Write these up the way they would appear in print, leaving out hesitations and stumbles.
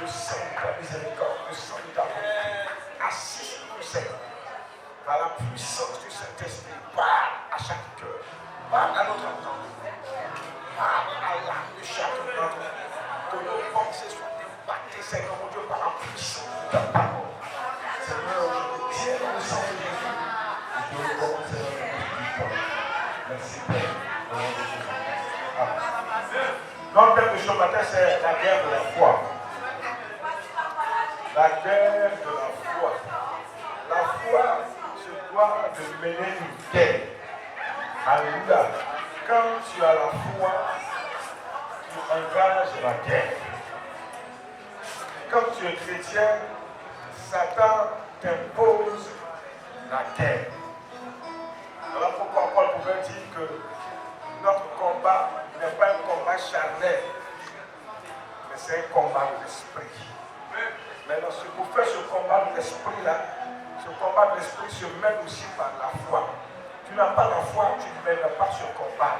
le sang de ta miséricorde, le sang de ta bonté. Assiste-nous, Seigneur, par la puissance du Saint-Esprit. Parle à chaque cœur, parle à notre entendement, parle à l'âme de chacun d'entre nous. Que nos pensées soient impactées, Seigneur mon Dieu, par la puissance de ta parole. Seigneur, je te tiens dans le sang de Jésus. Et je recommence, Seigneur, le temps. Merci, Père. Au nom de Jésus. Amen. Donc, le thème de ce matin, c'est la guerre de la foi. La guerre de la foi. La foi se doit de mener une guerre. Alléluia. Quand tu as la foi, tu engages la guerre. Quand tu es chrétien, Satan t'impose la guerre. Voilà pourquoi Paul pouvait dire que notre combat n'est pas un combat charnel, mais c'est un combat de l'esprit. Maintenant, pour faire ce combat de l'esprit-là, ce combat de l'esprit se mène aussi par la foi. Tu n'as pas la foi, tu ne mènes pas ce combat.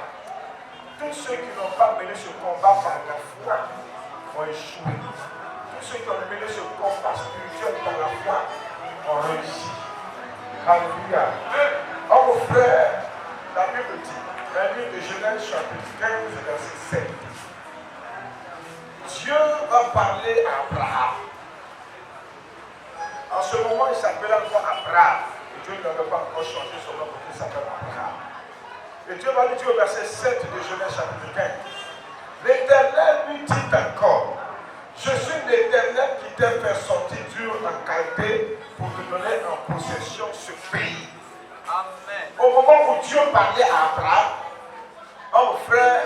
Tous ceux qui n'ont pas mené ce combat par la foi ont échoué. Tous ceux qui ont mené ce combat spirituel par la foi ont réussi. Alléluia. Oh mon frère, la Bible dit, dans le livre de Genèse chapitre 15, verset 7, Dieu va parler à Abraham. En ce moment, il s'appelait encore Abraham. Et Dieu n'avait pas encore changé son nom pour qu'il s'appelle Abraham. Et Dieu va lui dire au verset 7 de Genèse chapitre 15, l'Éternel lui dit encore, je suis l'Éternel qui t'a fait sortir d'Ur en Chaldée pour te donner en possession ce pays. Amen. Au moment où Dieu parlait à Abraham, mon frère,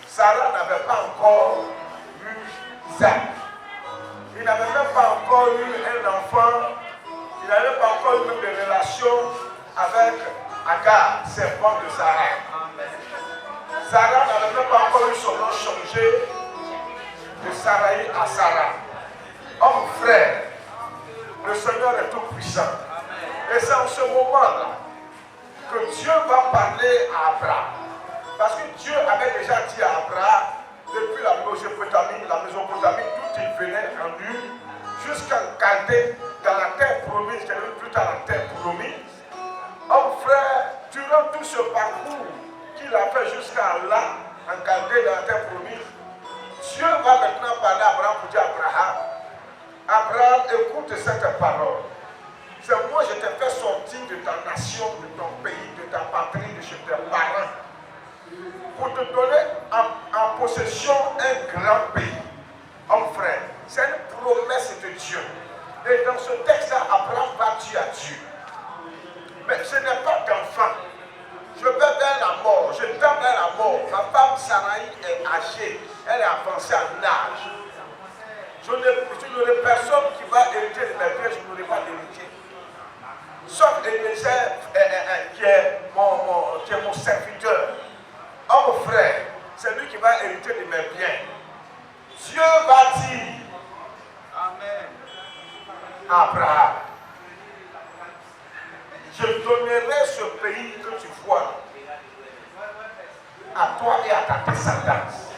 Sarah n'avait pas encore eu Isaac. Il n'avait même pas encore eu un enfant. Il n'avait pas encore eu de relation avec Agar, serpent de Sarah. Sarah n'avait même pas encore eu son nom changé de Sarai à Sarah. Oh mon frère, le Seigneur est tout puissant. Et c'est en ce moment-là que Dieu va parler à Abraham. Parce que Dieu avait déjà dit à Abraham, depuis la Mésopotamie, d'où il venait en Ur, jusqu'en Chaldée, dans la terre promise, qui est plus tard la terre promise. Oh frère, durant tout ce parcours qu'il a fait jusqu'à là, en Chaldée, dans la terre promise, Dieu va maintenant parler à Abraham pour dire à Abraham, écoute cette parole. C'est moi, je t'ai fait sortir de ta nation, de ton pays, de ta patrie, de chez tes parents, pour te donner en possession un grand pays. Homme frère, c'est une promesse de Dieu. Et dans ce texte-là, Abraham va dire à Dieu, mais ce n'est pas d'enfant. Je vais vers la mort, je tends vers la mort. Ma femme Sarai est âgée, elle est avancée en âge. Je n'aurai personne qui va hériter de mes biens, je n'aurai pas d'héritier. Sauf Eliezer qui est mon serviteur. Oh mon frère, c'est lui qui va hériter de mes biens. Dieu va dire Amen à Abraham, je donnerai ce pays que tu vois à toi et à ta descendance.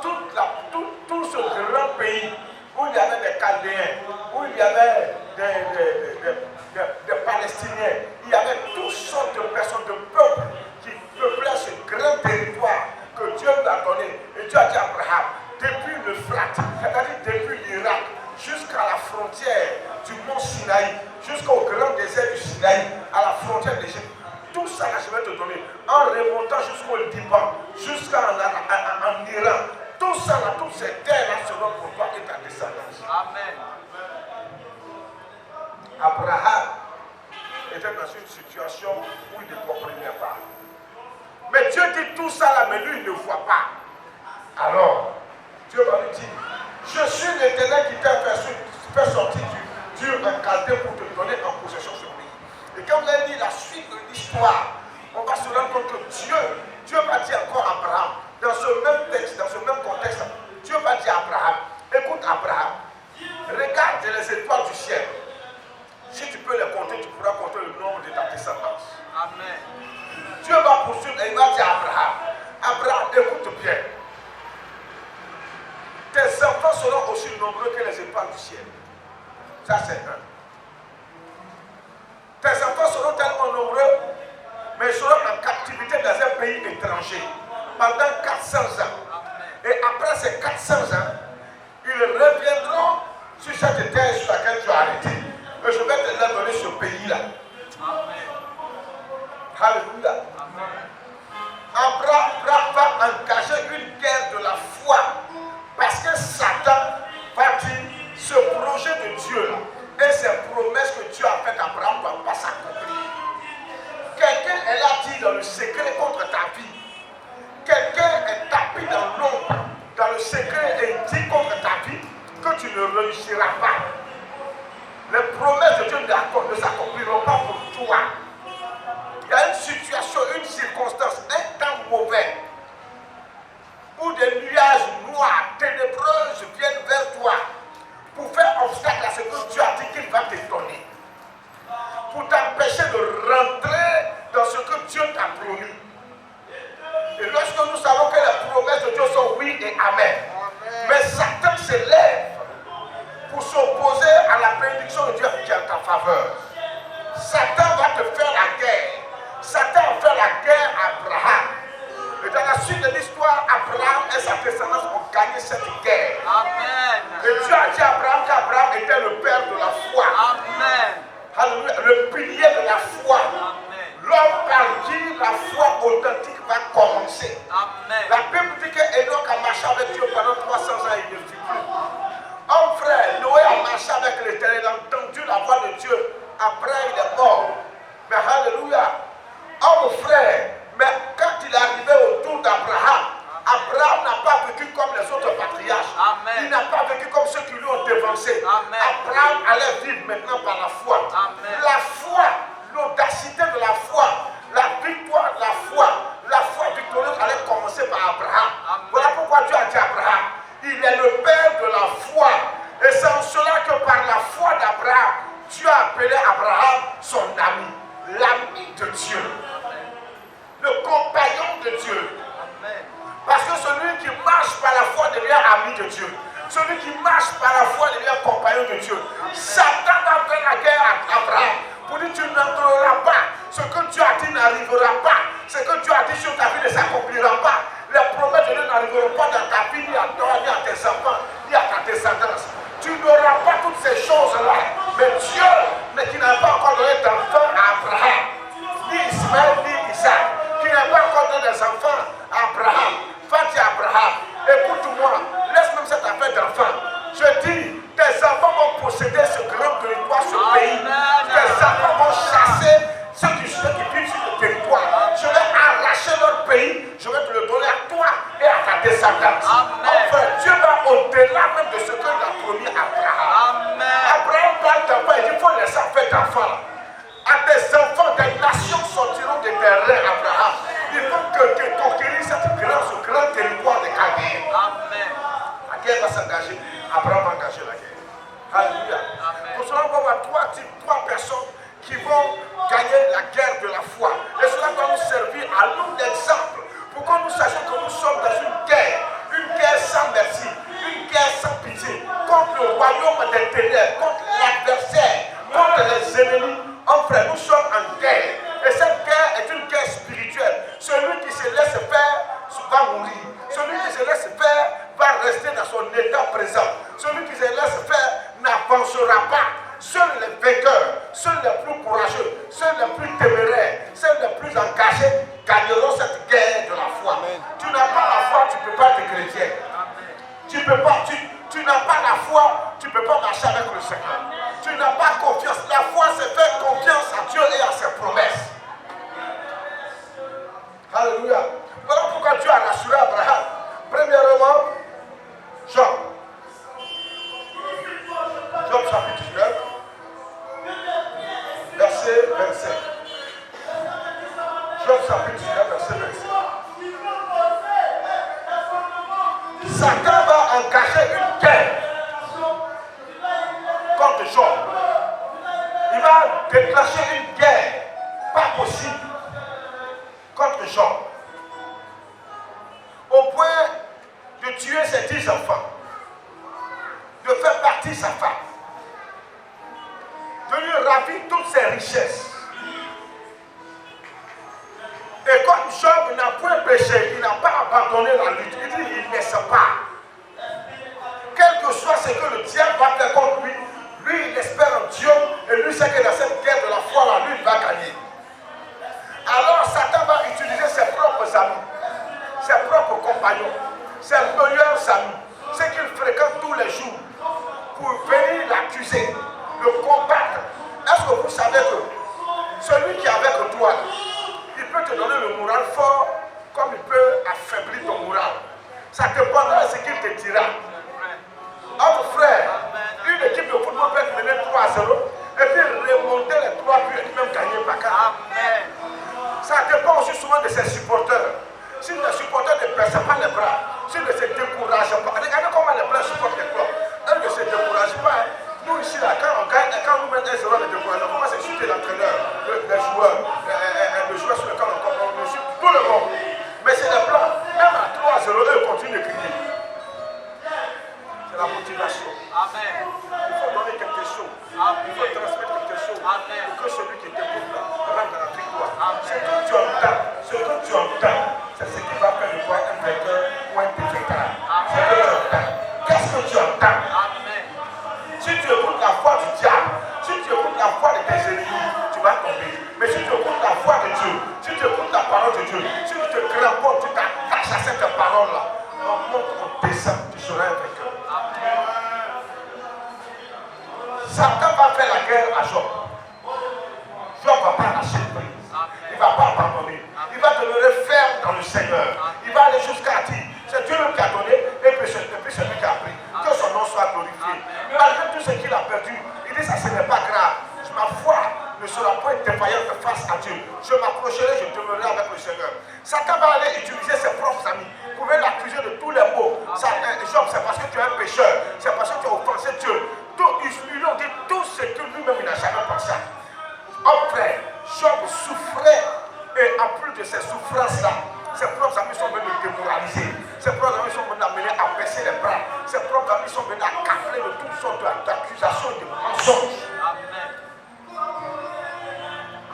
Tout ce grand pays où il y avait des Chaldéens, où il y avait des Palestiniens, il y avait toutes sortes de personnes, de peuples qui peuplaient ce grand territoire que Dieu lui a donné. Et Dieu a dit à Abraham, depuis l'Euphrate, c'est-à-dire depuis l'Irak, jusqu'à la frontière du mont Sinaï, jusqu'au grand désert du Sinaï, à la frontière d'Égypte, tout ça là, je vais te donner, en remontant jusqu'au Liban, jusqu'en Iran, tout ça là, toutes ces terres là seront pour toi et ta descendance. Amen. Abraham était dans une situation où il ne comprenait pas. Mais Dieu dit tout ça là, mais lui il ne voit pas. Alors, Dieu va lui dire, je suis l'Éternel qui t'a fait sortir du en Chaldée pour te donner en possession ce pays. Et quand on a dit la suite de l'histoire, on va se rendre compte que Dieu va dire encore à Abraham, dans ce même texte, dans ce même contexte, Dieu va dire à Abraham, écoute Abraham, regarde les étoiles du ciel. Si tu peux les compter, tu pourras compter le nombre de ta descendance. Amen. Dieu va poursuivre et il va dire à Abraham, écoute bien. Tes enfants seront aussi nombreux que les étoiles du ciel. Ça, c'est un. Tes enfants seront tellement nombreux, mais ils seront en captivité dans un pays étranger pendant 400 ans. Et après ces 400 ans, ils reviendront sur cette terre sur laquelle tu as arrêté. Et je vais te leur donner ce pays-là. Alléluia. Abraham va engager une guerre de la foi parce que Satan va dire ce projet de Dieu là et ces promesses que Dieu a faites à Abraham ne vont pas s'accomplir. Quelqu'un est là dit dans le secret contre ta vie. Quelqu'un est tapé dans l'ombre, dans le secret et dit contre ta vie que tu ne réussiras pas. Les promesses de Dieu ne s'accompliront pas pour toi. Il y a une situation, une circonstance, un temps mauvais où des nuages noirs, ténébreuses viennent vers toi pour faire obstacle à ce que Dieu a dit qu'il va te donner. Pour t'empêcher de rentrer dans ce que Dieu t'a promis. Et lorsque nous savons que les promesses de Dieu sont oui et amen, mais Satan se lève pour s'opposer à la bénédiction de Dieu qui est en ta faveur. Satan va te faire la guerre. Satan a fait la guerre à Abraham. Et dans la suite de l'histoire, Abraham et sa descendance ont gagné cette guerre. Amen. Et Dieu a dit à Abraham qu'Abraham était le père de la foi. Amen. Alléluia. Le pilier de la foi. L'homme par qui la foi authentique va commencer. Amen. La Bible dit qu'Enoch a marché avec Dieu pendant 300 ans et il ne fit plus. Homme frère, Noé a marché avec l'Éternel, il a entendu la voix de Dieu. Après, il est mort. Mais alléluia. Homme frère, mais quand il est arrivé autour d'Abraham, Abraham n'a pas vécu comme les autres patriarches. Amen. Il n'a pas vécu comme ceux qui lui ont dévancé. Amen. Abraham allait vivre maintenant par la foi. Amen. La foi, l'audacité de la foi, la victoire de la foi victorieuse allait commencer par Abraham. Amen. Voilà pourquoi Dieu a dit à Abraham, il est le père de la foi. Et c'est en cela que par la foi d'Abraham, Dieu a appelé Abraham son ami, l'ami de Dieu, le compagnon de Dieu. Amen. Parce que celui qui marche par la foi devient ami de Dieu. Celui qui marche par la foi devient compagnon de Dieu. Satan va faire la guerre à Abraham pour dire tu n'entreras pas. Ce que Dieu a dit n'arrivera pas. Ce que Dieu a dit sur ta vie ne s'accomplira pas. Les promesses de Dieu n'arriveront pas dans ta vie, ni à toi, ni à tes enfants, ni à ta descendance. Tu n'auras pas toutes ces choses-là. Mais Dieu, mais qui n'a pas encore donné d'enfant à Abraham, ni Ismaël, ni Isaac, qui n'a pas encore donné des enfants à Abraham, va dire à Abraham, écoute-moi, laisse même cette affaire d'enfant. Je dis, tes enfants vont posséder ce grand territoire, ce pays. Tes enfants vont chasser ceux qui vivent sur le territoire. Je vais arracher leur pays, je vais te le donner à toi et à ta descendance. Enfin, Dieu va au-delà même de ce qu'il a promis à Abraham. Abraham parle d'enfants, il dit, il faut laisser faire d'enfants. À tes enfants, des nations sortiront de tes reins, Abraham. Il faut que tu conquéris ce grand territoire de Chaldéen. Amen. La guerre va s'engager. Abraham va engager la guerre. Alléluia. Pour cela, on va voir trois personnes qui vont gagner la guerre de la foi. Et cela doit nous servir à nous d'exemple pour que nous sachions que nous sommes dans une guerre sans merci, une guerre sans pitié, contre le royaume des ténèbres, contre l'adversaire, contre les ennemis. En frère, nous sommes en guerre. Et cette guerre est une guerre spirituelle. Celui qui se laisse faire va mourir. Celui qui se laisse faire va rester dans son état présent. Celui qui se laisse faire n'avancera pas. Seuls les vainqueurs, seuls les plus courageux, seuls les plus téméraires, seuls les plus engagés gagneront cette guerre de la foi. Amen. Tu n'as pas la foi, tu ne peux pas être chrétien. Tu n'as pas la foi, tu ne peux pas marcher avec le Seigneur. Tu n'as pas confiance. La foi, c'est faire confiance à Dieu et à ses promesses. Alléluia. Voilà pourquoi Dieu a rassuré Abraham. Premièrement, Job chapitre 19, verset 25. Job chapitre 19, verset 25. Satan va engager une guerre contre Job. Il va déclencher une guerre pas possible contre Job. Au point de tuer ses 10 enfants, de bâtit sa femme, de lui ravir toutes ses richesses. Et comme Job n'a point péché, il n'a pas abandonné la lutte. Il dit, il ne laisse pas. Quel que soit ce que le diable va faire contre lui, lui, il espère en Dieu et lui sait que dans cette guerre de la foi, là, lui, il va gagner. Alors Satan va utiliser ses propres amis, ses propres compagnons, ses meilleurs amis, ceux qu'il fréquente tous les jours, pour venir l'accuser, le combattre. Est-ce que vous savez que celui qui est avec toi, il peut te donner le moral fort comme il peut affaiblir ton moral. Ça dépendra de ce qu'il te dira. Notre frère, une équipe de football peut mener 3-0 et puis remonter les 3 buts et même gagner par 4. Ça dépend aussi souvent de ses supporters. Si les supporters ne baissent pas les bras, s'ils ne se découragent pas, regardez comment les bras supportent les clubs. Elles ne se découragent pas. Nous ici, là, quand on gagne, quand nous mettons 1-0 de découragement, on commence à insulter l'entraîneur, les joueurs, le joueur sur lequel on insulte tout le monde. Mais c'est les blancs. Même à 3-0, eux continuent de crier. C'est la motivation. Amen. Il faut donner quelque chose. Amen. Il faut transmettre quelque chose. Amen. Pour que celui qui t'écoute là rentre dans la victoire. Ce que tu entends, c'est ce qui va faire de toi un vainqueur ou un défaiteur. Ce que tu entends. Qu'est-ce que tu entends? Amen. Si tu écoutes la voix du diable, si tu écoutes la voix de tes ennemis, tu vas tomber. Mais si tu écoutes la voix de Dieu, si tu écoutes la parole de Dieu, si tu te crampons, tu t'attaches à cette parole-là, on monte, on descend, tu seras un vainqueur. Satan va faire la guerre à Job. Job ne va pas lâcher prise. Il ne va pas abandonner. Il va demeurer ferme dans le Seigneur. Il va aller jusqu'à dire, c'est Dieu qui a donné et puis c'est lui qui a pris. Que son nom soit glorifié. Malgré tout ce qu'il a perdu, il dit ça ce n'est pas grave. Ma foi ne sera pas défaillante face à Dieu. Je m'approcherai, je demeurerai avec le Seigneur. Satan va aller utiliser ses propres amis pour venir l'accuser de tous les maux. Job, c'est parce que tu es un pécheur. C'est parce que tu as offensé Dieu. Ils lui ont dit tout ce que lui-même il n'a jamais pensé. Oh frère, Job souffrait et en plus de ces souffrances-là, ses propres amis sont venus le démoraliser. Ses propres amis sont venus l'amener à baisser les bras. Ses propres amis sont venus à capter de toutes sortes d'accusations et de mensonges.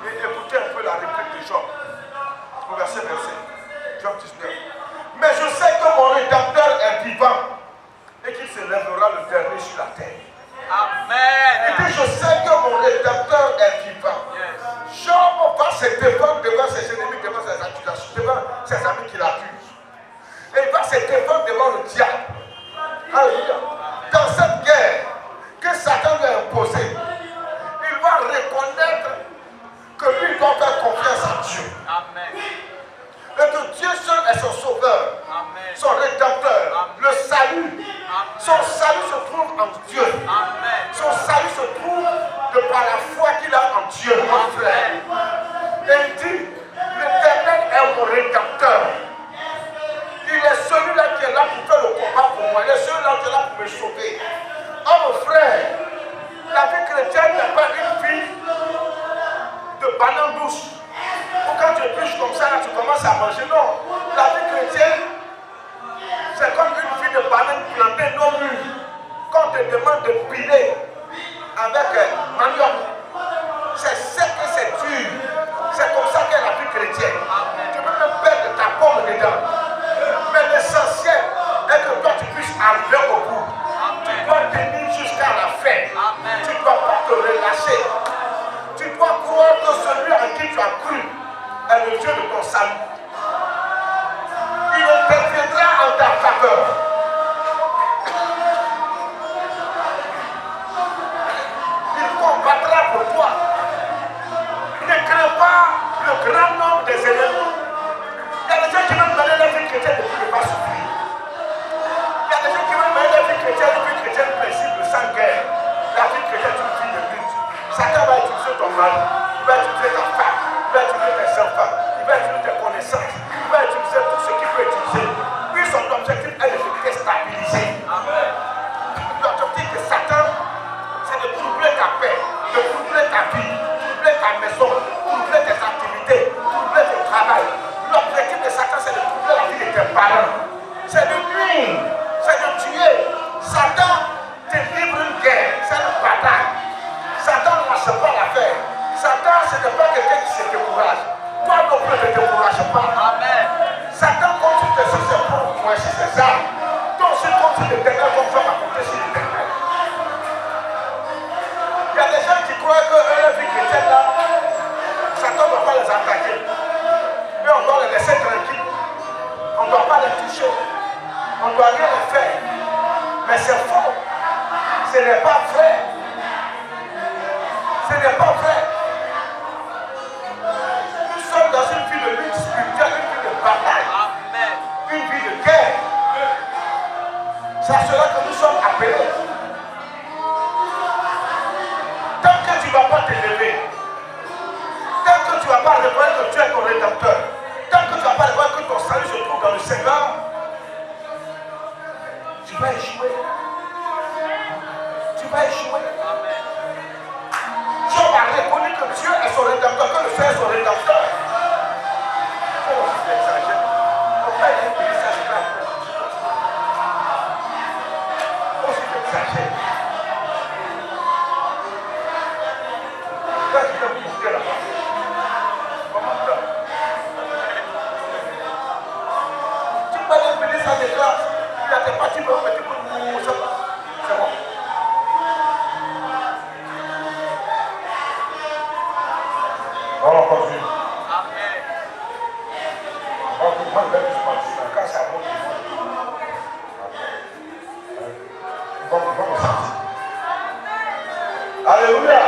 Et écoutez un peu la réplique de Job. Au verset 27. Job 19. Mais je sais que mon Rédempteur est vivant et qu'il se lèvera le dernier sur la terre. Amen. Et puis je sais que mon Rédempteur est vivant. Yes. Job va se défendre devant ses ennemis, devant ses accusations, devant ses amis qui l'accusent. Et il va se défendre devant le diable. Alléluia. Dans cette guerre que Satan lui a imposée, il va reconnaître que lui doit faire confiance à Dieu. Amen. Et que Dieu seul est son sauveur. Amen. Son rédempteur. Amen. Le salut. Amen. Son salut se trouve en Dieu. Amen. Son salut se trouve de par la foi qu'il a en Dieu, mon frère. Et il dit, l'Éternel est mon rédempteur. Il est celui-là qui est là pour faire le combat pour moi. Il est celui-là qui est là pour me sauver. Oh mon frère, la vie chrétienne n'est pas une vie de banane douce. Ou quand tu épluches comme ça, là, tu commences à manger. Non, la vie chrétienne, c'est comme une vie de banane plantée non mûre. Quand on te demande de piler avec manioc, c'est sec et c'est dur. C'est comme ça qu'est la vie chrétienne. Tu peux même perdre ta pomme dedans. Mais l'essentiel est que toi tu puisses arriver au bout. Tu dois tenir jusqu'à la fin. Tu ne dois pas te relâcher. Tu dois croire que celui en qui tu as cru est le Dieu de ton salut. Il interviendra en ta faveur. Il combattra pour toi. Ne crains pas le grand nombre des ennemis. Il y a des gens qui veulent mener la vie chrétienne et qui ne vont pas souffrir. Il y a des gens qui veulent mener la vie chrétienne paisible, sans guerre. La vie chrétienne est une vie de lutte. Satan va utiliser ton mari, il va utiliser ta femme, il va utiliser tes enfants, il va utiliser tes connaissances, il va utiliser tout ce qu'il peut utiliser. Lui, son objectif est de te déstabiliser. L'objectif de Satan, c'est de troubler ta paix, de troubler ta vie, troubler ta maison, troubler tes activités, troubler ton travail. L'objectif de Satan, c'est de troubler la vie de tes parents. C'est de nuire, c'est de tuer. Satan te livre une croient que la vie chrétienne là, Satan ne doit pas les attaquer. Mais on doit les laisser tranquilles. On ne doit pas les toucher. On ne doit rien les faire. Mais c'est faux. Ce n'est pas vrai. Ce n'est pas vrai. Nous sommes dans une vie de lutte spirituelle, une vie de bataille. Amen. Une vie de guerre. C'est à cela que nous sommes appelés. Tant que tu ne vas pas te lever, tant que tu ne vas pas reconnaître que Dieu est ton rédempteur, tant que tu ne vas pas reconnaître que ton salut se trouve dans le Seigneur, tu vas échouer. Tu vas échouer. Job a reconnu que Dieu est son rédempteur, que le Seigneur est son rédempteur. Oh, c'est exagéré. On va aller payer ça, je vais. Oh, c'est exagéré. Quand tu vas me bouger là-bas, comment ça? Tu peux aller payer ça de grâce. Il a tes parties, mais tu peux nous. C'est bon. On continue. Amen. On comprend le quand ça monte. Alléluia.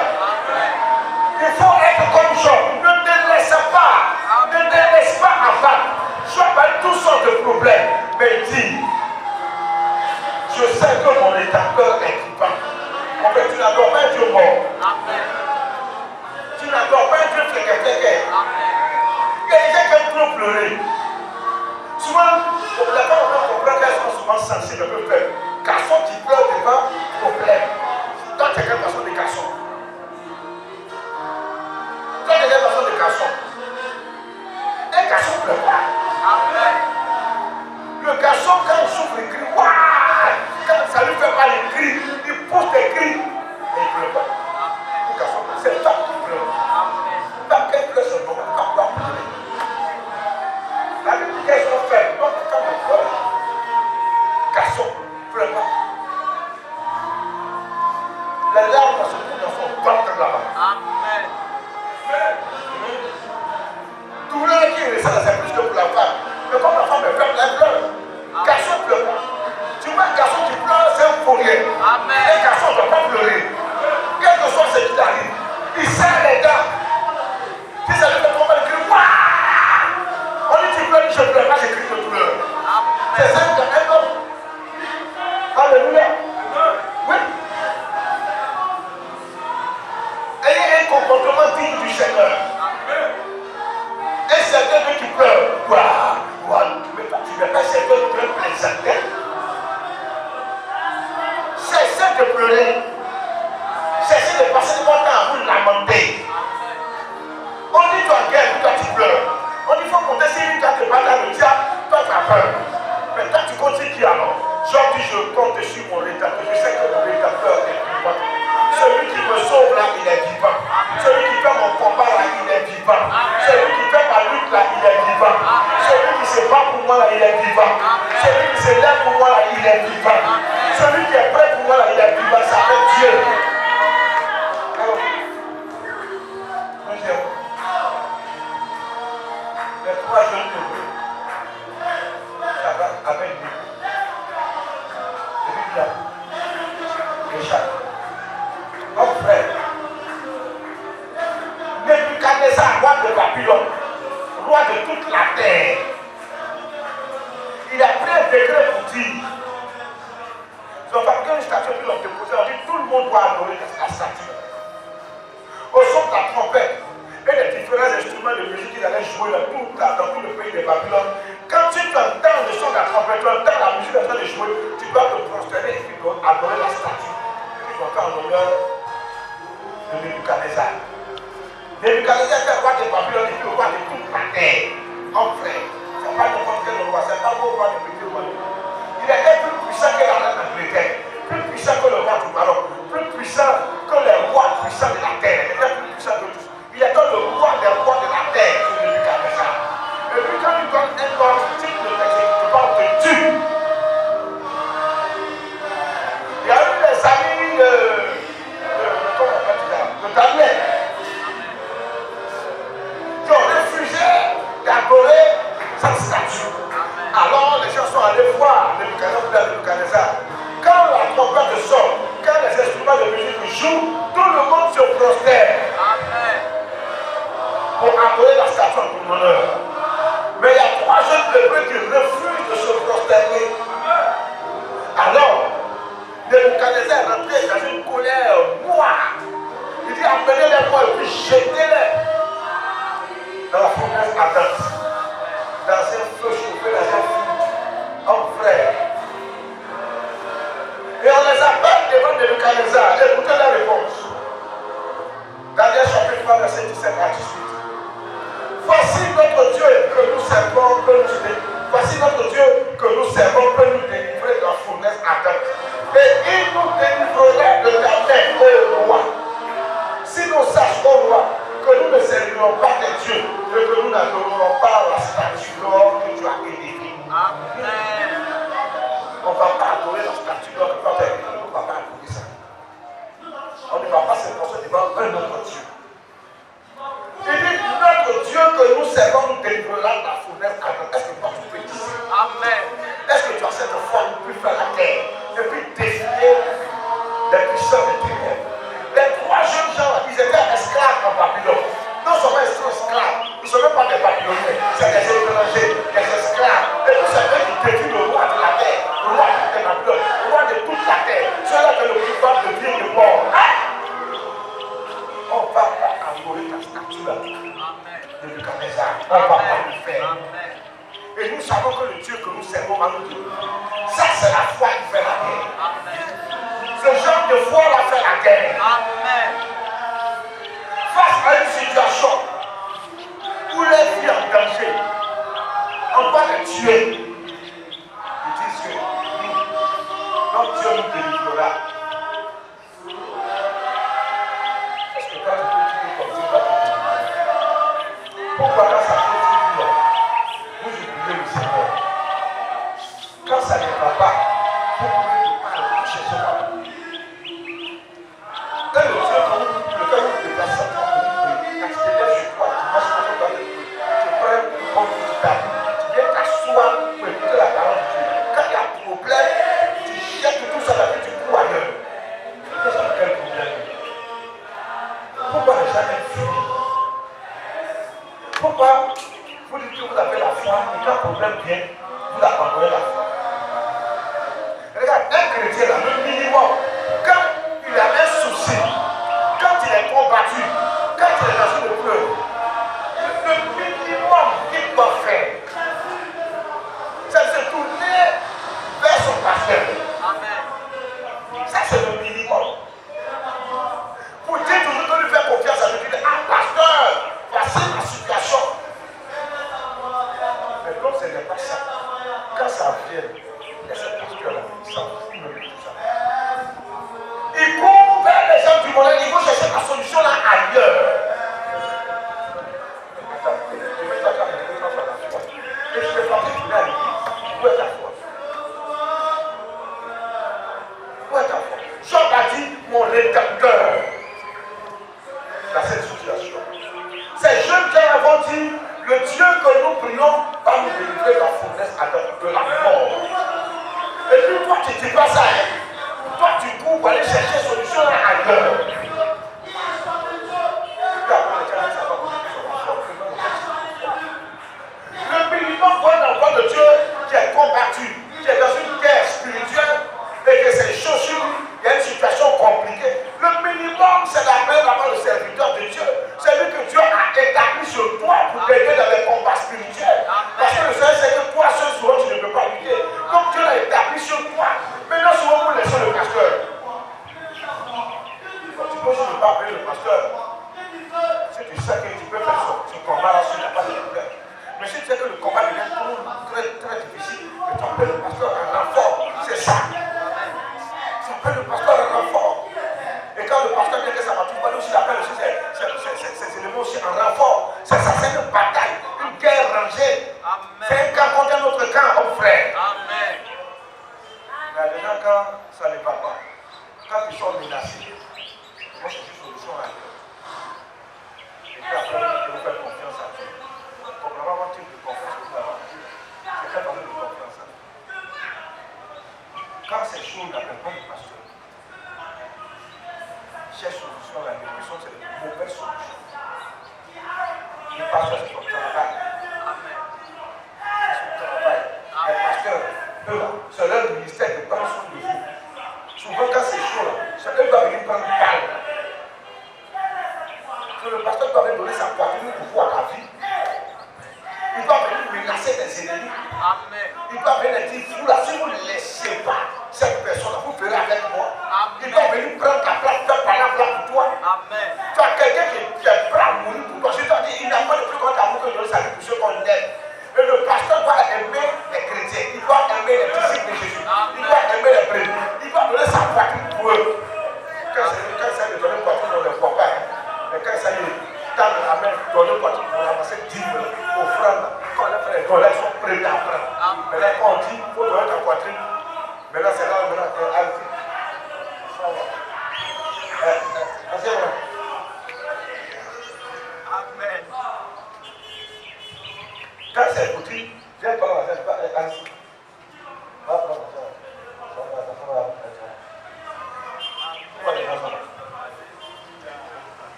Il faut être comme Job. Ne te laisse pas. Ne te laisse pas abattre. Job a toutes sortes de problèmes. Mais dis, je sais que mon rédempteur est vivant. En fait, tu n'adores pas Dieu mort. Amen. Tu n'adores pas Dieu fléqué. Il y a des gens qui aiment trop pleurer. Souvent, les femmes comprennent qu'elles sont souvent sensibles, un peu faibles. Garçon qui pleure devant problème. Toi, tu es quelle façon de garçon? Toi, tu es quelle façon de garçon? Un garçon ne pleure pas. Le garçon, quand il souffre, il crie. Waouh! Quand ça lui fait mal, il crie. Il pousse des cris. Et il ne pleure pas. Le garçon, c'est toi qui pleure. Pas qu'elle pleure sur le moment, pas doit pleurer. La Bible dit qu'elles sont faibles. Donc, quand on pleure, garçon, pleure pas. Les larmes se trouvent dans son ventre là-bas. Amen. Tout le monde qui est ça, c'est plus que pour la femme. Mais comme la femme est faible, elle pleure. Garçon ne pleure pas. Tu vois un garçon qui pleure, c'est un fourrier. Amen. Un garçon ne doit pas pleurer. Quel que soit ce qui t'arrive, il serre les dents. Si ça lui fait trop mal, il crie. Waouh! On dit tu pleures, je ne pleure pas, j'écris de douleur. C'est ça un homme. Alléluia. Oui. Ayez un comportement digne du Seigneur. Un certain qui pleure. Waouh! Tu ne veux pas certain qui pleure plaisanter. Cessez de pleurer. Cessez de passer de votre temps à vous lamenter. On dit toi en guerre, toi tu pleures. On dit faut compter si lui, toi te bats dans le diable, toi tu as peur. Mais toi tu continues qui alors? Job dit je compte sur mon rédempteur. Je sais que mon rédempteur est vivant. Celui qui me sauve là, il est vivant. Celui qui fait mon combat là, il est vivant. Celui qui fait ma lutte là, il est vivant. Celui qui se bat pour moi là, il est vivant. Celui qui se lève pour moi là, il est vivant. Celui qui est prêt pour moi là, il est vivant. Ça fait Dieu. Les trois jeunes de Dieu, ça va avec lui. Celui qui a Richard. Mon frère, Nebuchadnezzar, roi de Babylone, roi de toute la terre, il a pris un décret pour dire, ils ont fabriqué une statue qu'ils l'ont déposée, on dit tout le monde doit adorer la statue. Au son de la trompette et les différents instruments de musique qu'ils allaient jouer dans tout le pays de Babylone, quand tu entends le son de la trompette, tu entends la musique en train de jouer, tu dois te prosterner et puis adorer la statue. Ils ont fait en honneur de Nebuchadnezzar. Nebuchadnezzar était roi de Babylone et puis roi de toute la terre. Mon frère, ce n'est pas n'importe quel roi, ce n'est pas le roi de petit roi. Il était plus puissant que la reine d'Angleterre, plus puissant que le roi du Maroc, plus puissant que les rois puissants de la terre. Il était plus puissant que tous. Il était le roi des rois de la terre, ce Nebuchadnezzar. Et puis quand il donne un ordre, tu ne t'exécutes pas, on te tue. Il y a eu des amis de musique joue, tout le monde se prosterne. Pour adorer la statue en ton honneur. Mais il y a 3 jeunes lépreux qui refusent de se prosterner. Alors, Nebuchadnezzar est rentré dans une colère noire. Il dit amenez-les-moi et puis jetez-les dans la fournaise ardente, dans un feu chauffé, dans un feu en frère. Et on les appelle devant Nebuchadnezzar. Écoutez la réponse. Daniel chapitre 3, verset 17 à 18. Voici notre Dieu que nous servons, voici notre Dieu que nous servons peut nous délivrer de la fournaise ardente. Et il nous délivrera de ta main, ô roi. Si nous sachons, roi, que nous ne servirons pas tes dieux et que nous n'adorerons pas la statue d'or que tu as édifiée. Amen. On ne va pas adorer la statue d'or que tu as édifiée. On ne va pas adorer ça. On ne va pas se poser devant un autre Dieu. Il dit, notre Dieu que nous servons nous délivrera de la fournaise ardente. Est-ce que toi tu peux dire ça? Amen. Est-ce que tu as cette foi de plus faire la terre et puis défier les puissants des ténèbres? Les 3 jeunes gens, ils étaient esclaves en Babylone. Non seulement ils sont esclaves, ils ne sont même pas des Babyloniens, c'est des étrangers, des esclaves. Et tout ça fait qu'ils défient le roi de la terre, le roi de Babylone, le roi de toute la terre. Ceux-là que le pouvoir de Dieu de mort. On ne va pas adorer ta statue là. De Nebuchadnezzar. On ne va pas le faire. Et nous savons que le Dieu que nous servons va nous dire. Ça, c'est la foi qui fait la guerre. Ce genre de foi va faire la guerre. Amen. Face à une situation où les vies en danger, on va les tuer. Ils disent que nous, notre Dieu nous délivrera. Est-ce que toi tu peux tuer comme Dieu va te délivrer? Pourquoi quand ça fait tout long, vous oubliez le Seigneur? Quand ça ne va pas, vous pouvez pas chercher par vous. Quand le Dieu, quand vous vous déplacez, quand tu te lèves sur toi, tu marches dans le temps de Dieu, tu prends une bonne table, tu viens t'asseoir pour écouter la parole de Dieu. Quand il y a un problème, tu jettes tout ça là, tu cours ailleurs. Qu'est-ce que quel problème? Pourquoi ne jamais finir? Pourquoi vous dites que vous avez la foi et quand le problème vient, vous abandonnez la foi? Regarde, un chrétien là, le minimum, quand il a un souci, quand il est combattu, quand il est dans une épreuve, le minimum qu'il doit faire, c'est de se tourner vers son pasteur. Amen. Ça, c'est le minimum. Pour dire toujours que lui faire confiance à lui, dire, ah, pasteur, voici la situation. Mais comme ce n'est pas ça, quand ça vient, il y a ce pasteur-là, il s'en fout de tout ça. Il court vers les gens du monde, il faut chercher la solution là ailleurs. Je vais t'attendre à la foi. Et je vais frapper pour la l'église. Où est ta foi? Où est ta foi? Job a dit, mon rédempteur. Dans cette situation. Ces jeunes gens avons dit, le Dieu que nous prions va nous délivrer de la fournaise de la mort. Et puis toi tu ne dis pas ça, hein? Toi tu cours pour aller chercher solution là ailleurs. Le minimum pour un enfant de Dieu qui est combattu, qui est dans une guerre spirituelle et que c'est chaud sur lui, il y a une situation compliquée. Le minimum, c'est d'appeler d'abord le serviteur de Dieu. C'est lui que Dieu a établi sur toi pour t'aider dans les combats spirituels. Parce que le Seigneur sait que toi, seul souvent, tu ne peux pas lutter. Donc Dieu l'a établi sur toi. Maintenant, souvent, vous laissez le pasteur. Donc, tu peux juste ne pas appeler le pasteur. Si tu sais que tu peux faire ce combat-là, il n'y a pas de problème. Mais si tu sais que le combat devient très, très difficile, tu appelles le pasteur un renfort. C'est ça. Tu appelles le pasteur un renfort. Et quand le pasteur vient que ça va tout pas, aussi l'appelle aussi ces éléments aussi en renfort. C'est ça, c'est une bataille, une guerre rangée. C'est un camp contre un autre camp, mon frère. Amen. Mais les gens, quand ça ne va pas, quand ils sont menacés, moi je suis solution à eux. Et puis après, vous faites confiance à Dieu. Pour vraiment avoir un type de confiance que vous avez en Dieu, c'est quand on a de confiance à Dieu. Quand cherche solution, la dépression, c'est une mauvaise solution. Le pasteur, c'est ton travail. C'est son travail. Les pasteurs, eux là, c'est leur ministère de prendre soin de vous. Souvent, quand c'est chaud là, c'est eux qui doivent venir prendre calme. Le pasteur doit venir donner sa poitrine pour voir ta vie. Il doit venir menacer des ennemis. Amen. Il doit venir dire, vous là, si vous ne laissez pas cette personne-là, vous ferez avec moi. Amen. Il doit venir prendre ta place, faire par la place pour toi. Amen. Tu as quelqu'un qui est prêt à mourir pour toi. Je dois dire, il n'a pas de plus grand amour que de donner sa vie pour ceux qu'on aime. Et le pasteur doit aimer les chrétiens. Il doit aimer les disciples de Jésus. Amen. Il doit aimer les brebis. Il doit donner sa poitrine pour eux. Quand ça de donner poitrine, on ne le voit pas. Mais quand ça y est, dans la main, donner poitrine pour ramasser 10 000 offrandes. Quand les frères donnent, ils sont prêts à prendre. Mais là, quand on dit, il faut donner ta poitrine. Mais là, c'est là où maintenant, Amen. Quand c'est poitrine, viens par là, Annecy. Va prendre ça.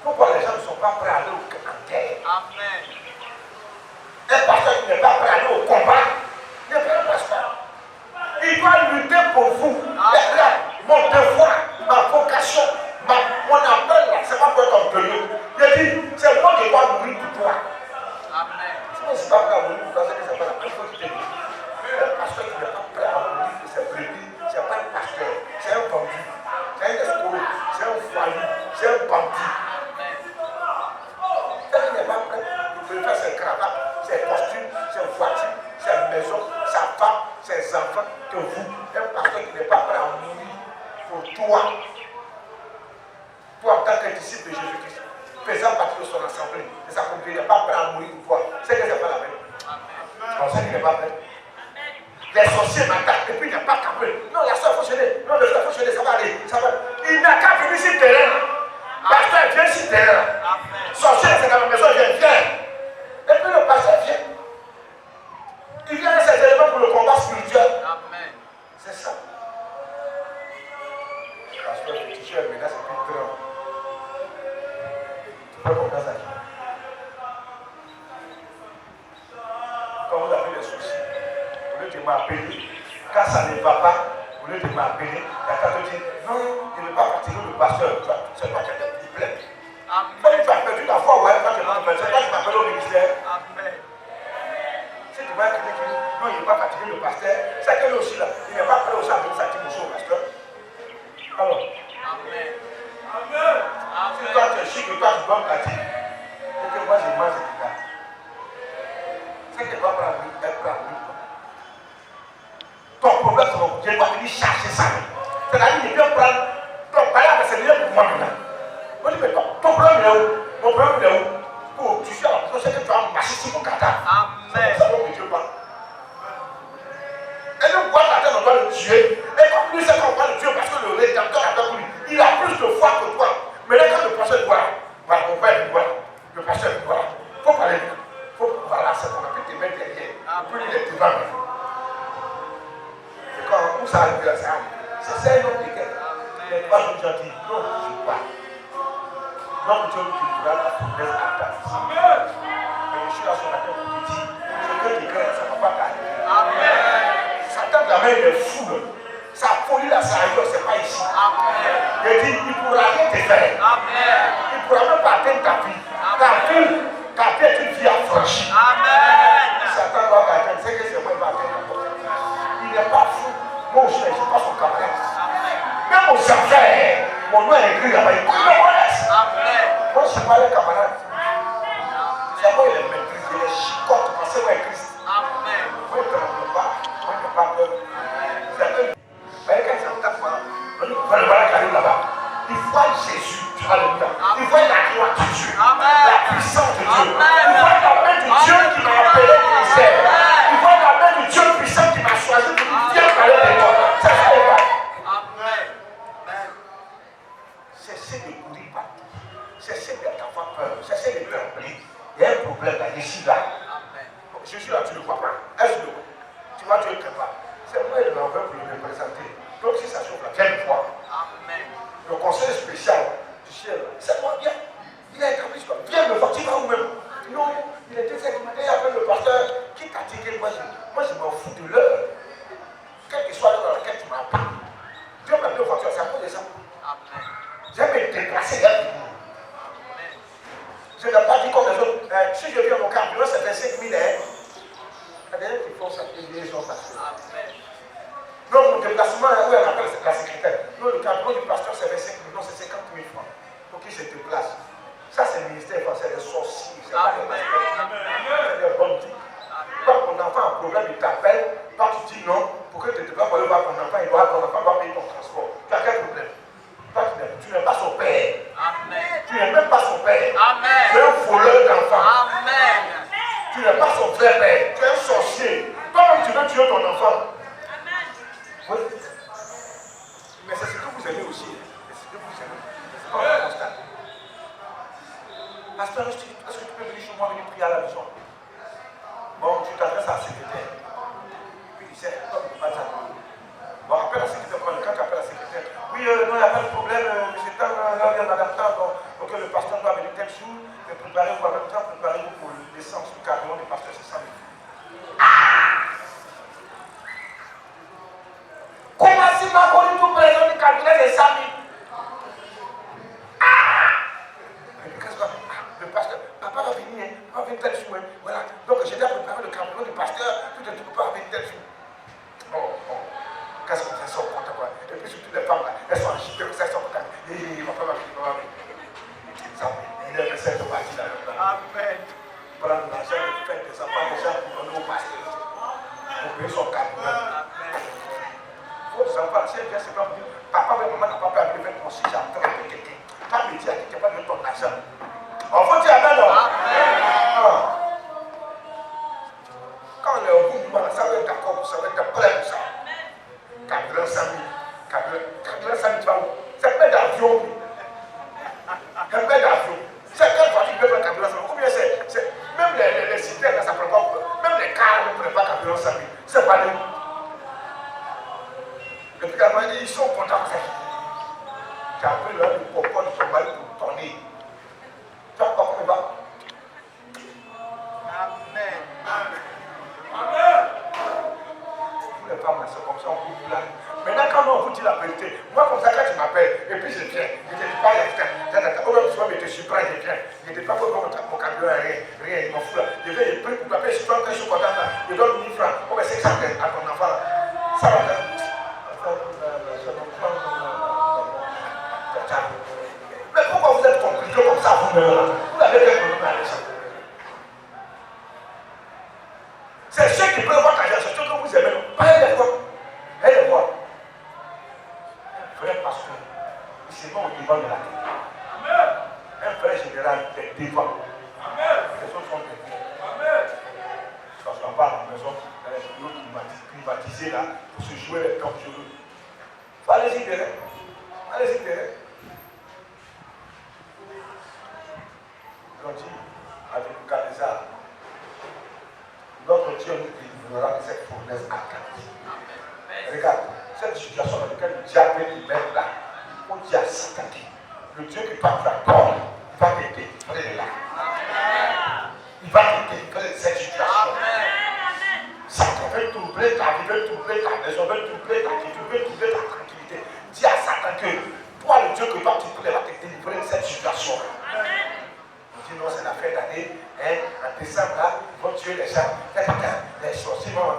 Pourquoi les gens ne sont pas prêts à aller en terre? Amen. Un pasteur qui n'est pas prêt à aller au combat n'est pas un pasteur. Il doit lutter pour vous. Mon devoir, ma vocation, mon appel là, c'est pas pour être orgueilleux. Il dit, c'est moi qui dois mourir pour toi. Amen. Si on ne est pas prêt à mourir pour toi, c'est que c'est pas la même chose qui te dit. Un pasteur qui n'est pas prêt à mourir pour ses brebis, c'est pas un pasteur, c'est un bandit, c'est un escroc, c'est un foyer, c'est un bandit. Il n'est pas prêt. Il peut faire ses cravates, ses costumes, ses voitures, ses maisons, sa femme, ses enfants, que vous. Un pasteur qui n'est pas prêt à mourir pour toi. Toi, en tant que disciple de Jésus-Christ, faisant partie de son assemblée, de sa communauté, il n'est pas prêt à mourir pour toi. C'est que c'est pas la même. On sait qu'il n'est pas prêt. Les sorciers m'attaquent et puis il n'est pas capable. Non, la soeur, il faut chaîner. Non, le frère, il faut chaîner, ça va aller. Ça va. Il n'a qu'à venir sur le terrain. Pasteur, viens sur le terrain. Sorcier, c'est dans la maison, viens. Et puis le pasteur vient. Il vient avec ses éléments pour le combat spirituel. Amen. C'est ça. Parce que le t-shirt est menace et puis grand. Tu peux comprendre ça. Quand vous avez des soucis, au lieu de m'appeler, quand ça ne va pas, au lieu de m'appeler, il y a quelqu'un qui dit non, il ne veut pas fatiguer le pasteur. C'est pas quelqu'un qui plaît. Quand tu as perdu la foi, ouais, quand tu m'as perdu, c'est pas tu m'appelles au ministère. Amen. Si tu vois quelqu'un qui dit non, il n'est pas fatigué le pasteur, c'est que lui aussi là, il n'est pas prêt aussi à venir s'activer au pasteur. Alors, Amen. Amen. Si toi tu es chic et toi tu dois me gâter, et que moi je mange et tu gâtes. C'est que tu vas prendre être prêt à mourir. Ton problème, c'est que je dois venir chercher ça. C'est-à-dire qu'il vient prendre ton palais, c'est mieux pour moi maintenant. On dit, mais ton problème est où? Mon problème est où? Pour tu sais, c'est que tu vas marcher sur mon cadavre. Amen. C'est ça que Dieu parle. Et nous, quoi, la terre, on doit le tuer. Et comme lui, c'est qu'on va le tuer parce que le rédempteur a fait pour lui. Il a plus de foi que toi. Mais là, quand le pasteur dit, voilà, on va dire, voilà. Le pasteur dit, voilà. Il faut parler. Voilà, c'est qu'on a pu te mettre derrière. Puis il est devant. C'est quand, où ça arrive là, ça arrive. C'est un homme de guerre. Mais pas comme j'ai dit, non, je ne suis pas. Non, Dieu nous dira la promesse à ta vie. Mais je suis là sur la terre pour te dire, ce que tu crains, ça ne va pas t'arriver. Amen. Satan, la main, il est fou. Sa folie là, ça ailleurs, c'est pas ici. Amen. Il dit, il ne pourra rien te faire. Amen. Il ne pourra même pas atteindre ta vie. Ta vie est une vie affranchie. Amen. Satan va t'atteindre, c'est que c'est moi qui va atteindre. Il n'est pas fou. Moi aussi, je ne suis pas son camarade. Même aux affaires, mon nom est écrit là-bas, il me connaissent. Moi, je ne suis pas les camarades. C'est moi, il les maîtrise, il les chicote parce que moi, il est Christ. Moi, il ne tremble pas, moi, il n'a pas peur. C'est un peu. Mais quand il s'entend, voilà qui arrive là-bas. Il voit Jésus, alléluia. Il voit la gloire de Dieu, la puissance de Dieu. Il voit la main de Dieu qui m'a appelé ministère. Il voit la main de Dieu puissant qui m'a choisi pour lui dire parler de moi. C'est ça, il va. Cessez de courir partout. Cessez d'avoir peur. Cessez de trembler. Il y a un problème là, ici, là. Jésus là, tu ne le vois pas. Est-ce que tu vois, Dieu ne crée pas. C'est moi, il m'en veut pour le représenter. Donc, si ça chauffe là, viens me voir. Le conseil spécial. chiales. C'est moi, viens. Il a établi quoi. Viens me voir, tu vas où même? Non, il était 7 matin, il appelle le pasteur qui t'a dit que moi je m'en fous de l'heure. Quelle que soit l'heure dans laquelle tu m'appelles. Dieu m'a mis en voiture, c'est à cause de ça. J'ai me déplacé là. Je n'ai pas dit comme les autres. Si je viens mon carburant, c'est 25 000 hein. Il y a des gens qui font ça, ils sont passés. Non, mon déplacement, où elle appelle la secrétaire. Non, le carburant du pasteur, c'est 25 000, non, c'est 50 000 francs. Pour qu'il se déplace. Ça, c'est le ministère, c'est des sorciers, c'est pas des pasteurs. C'est des bandits. Quand ton enfant a un problème, il t'appelle, toi tu dis non, pour que tu ne te déplaces pour aller voir ton enfant, ton enfant doit payer ton transport. Tu as quel problème? Toi, tu n'es pas son père. Amen. Tu n'es même pas son père. Amen. Tu es un voleur d'enfants. Amen. Tu n'es pas son vrai père. Tu es un sorcier. Toi-même, tu veux tuer ton enfant. Amen. Oui. Mais c'est ce que vous aimez aussi. C'est ce que vous aimez. C'est pas un constat. Pasteur, est-ce que tu peux venir chez moi, venir prier à la maison? Bon, tu t'adresses à la secrétaire. Puis il dit, comme tu vas t'appeler. Bon, appelle la secrétaire. Quand tu appelles la secrétaire, oui, non, il n'y a pas de problème, monsieur Tam, là, il y a madame Tam, donc le pasteur doit venir tel jour, préparez-vous en même temps, préparez-vous pour l'essence du carburant du pasteur, c'est 100 000. Comment si ma connu tout présent du carburant, c'est 100 000? Le pasteur, papa va venir, papa va venir tel jour, voilà. Donc j'ai déjà préparé le carburant du pasteur, tout de tout, papa va venir tel jour. Bon. Qu'est-ce que ça sort contre quoi? Et puis surtout les femmes là, elles sont agitées, elles sont contentes. Et ma femme a venir, ça, il est resté de partir là. Amen. Prendre l'argent de faire des enfants déjà pour donner au pasteur. Pour payer son carburant. Vos enfants, si elles viennent, c'est pas pour dire, papa et maman n'a pas pu arriver avec moi si j'ai attrapé quelqu'un. Pas me dire à quelqu'un, pas de ton argent. On faut dire amen, non? Quand on est au bout du mal, ça va être d'accord, ça va être prêt pour ça. Carburant 100 000. Carburant 100 000, tu vas où? C'est plein d'avions. C'est plein d'avions. C'est quelle voiture qui peut prendre carburant 100 000? Combien c'est? Même les citernes, ça ne prend pas. Même les cars ne prennent pas carburant 100 000. C'est pas nous. Et puis, ils sont contents de ça. Tu as pris le popcorn de ton mari pour tourner. Tu vas pas comment il va? Amen. Amen. Les femmes, c'est comme ça, on coupe là. Maintenant, quand on vous dit la vérité, moi, comme ça, quand tu m'appelles, et puis je viens, je ne te dis pas, au même soir, mais je suis prêt, je viens. Je ne te dis pas pour mon carburant, rien, il m'en fout là. Je viens, je prie pour m'appeler, je suis quand je suis content là, je donne 1000 francs, on va essayer ça à ton enfant là. Ça va faire. Mais pourquoi vous êtes compliqué comme ça, vous-même là? Vous avez quel problème avec ça? C'est ceux qui peuvent voir ta c'est ceux que vous aimez. Pas les voix. Elle les voit. Un frère pasteur, il se met au devant de la tête. Un frère général des devants. Les autres sont des devants. Parce qu'on parle à la maison, dans les bureaux privatisés là, pour se jouer les dangereux. Allez-y derrière. Allez-y derrière. Continue avec Nebuchadnezzar. Notre Dieu nous délivrera de cette fournaise arcanique. Regarde, cette situation dans laquelle le diable est même là, on dit à Satan, le Dieu qui parle d'accord, il va te délivrer là. Il va te délivrer de cette situation. Satan veut troubler ta vie, veut troubler ta maison, veut troubler ta vie, veut troubler ta tranquillité. Dis à Satan que toi, le Dieu qui va te délivrer de cette situation. Non, c'est la fin d'année, en décembre là, ils vont tuer les gens, les sorciers vont.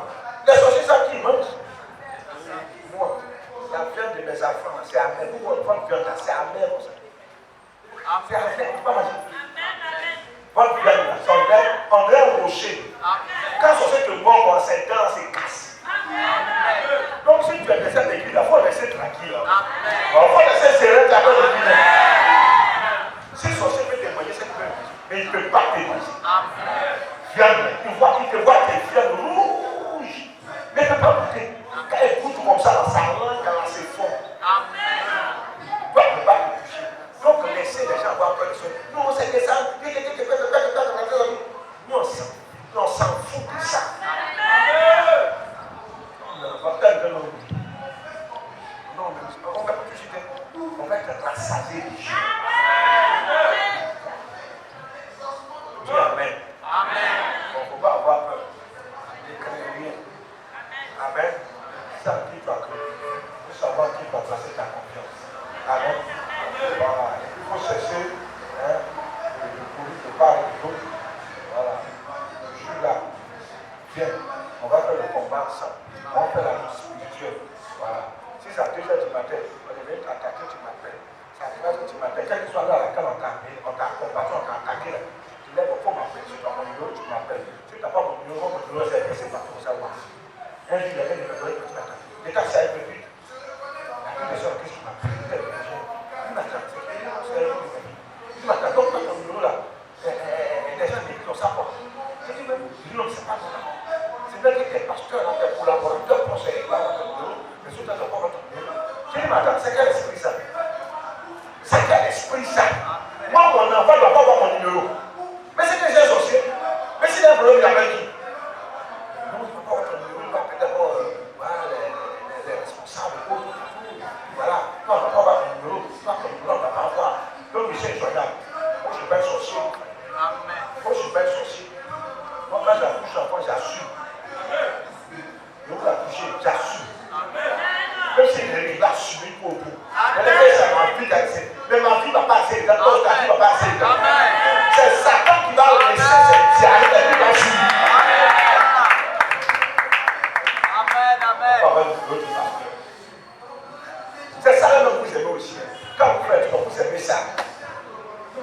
Les sorciers savent qu'ils mangent. Moi, la viande de mes enfants, c'est amer. Vous, votre viande là, c'est amer. C'est amer, tu ne peux pas manger. Votre viande là, c'est on est un rocher. Quand le sorcier te mord, ses dents se cassent. Donc si tu as laissé l'église, il faut laisser tranquille. Il faut laisser serrer ta main de vie. Si le sorcier peut témoigner, c'est que mais il ne peut pas témoigner. Viande, il te voit tes viandes rouges. Mais il ne peut pas goûter. Quand il goûte comme ça dans sa langue, dans ses fonds. Toi, il ne peut pas te toucher. Donc laissez les gens avoir peur de ça. Nous, on sait que ça. Nous, on s'en fout de ça. Non, mais on va pas toucher. On va être rassasié. rassasié du jeu. Dis Amen. On ne faut pas avoir peur. Ne craignez rien. Amen. Ça qui va que pour savoir qui va placer ta confiance. Amen. Voilà. Il faut chercher le courir de part et d'autre. Voilà. Je suis là. Viens. On va faire le combat ensemble. On fait la lutte spirituelle. Voilà. Si c'est à 2h du matin, on devait t'attaquer, tu m'appelles. C'est à 3h du matin, quel que soit là à laquelle on t'a combattu, on t'a attaqué. Tu lèves au fond, m'appeler. Si tu as mon numéro, tu m'appelles. Si tu n'as pas mon numéro c'est que c'est pas pour savoir. Un jour, il y avait une méthode que tu m'attends. Les cas, ça aide vite. La plus des gens qui m'appellent, il m'attend. Il m'attend. Donc, ton numéro là, les gens qui ont ça pour. Je dis, mais non, c'est pas ça. C'est vrai que tes pasteurs, tes collaborateurs, conseillers, ils ont ton numéro. Mais si tu n'as pas votre numéro, je dis, mais attends, c'est quel esprit ça? C'est quel esprit ça? Moi, mon enfant ne doit pas avoir mon numéro. Mais c'est que j'ai associé. Mais s'il y a un problème, il appelle qui? Non, il ne faut pas avoir ton numéro. Il va appeler d'abord les responsables. Voilà. Non, on ne va pas avoir ton numéro. Pas ton numéro, on ne va pas avoir. Donc, Michel Joyal, moi, je suis pas un sorcier. Moi, je suis pas un sorcier. Moi, quand j'accouche l'enfant, j'assume. Je vous accoucher, j'assume. Même si il va assumer pour vous. Mais ma vie ne va pas assez. Ta vie ne va pas assez. C'est Satan qui va laisser cette diarrhée et qui va assumer. Amen. C'est ça que vous aimez aussi. Quand vous faites, vous aimez ça. Le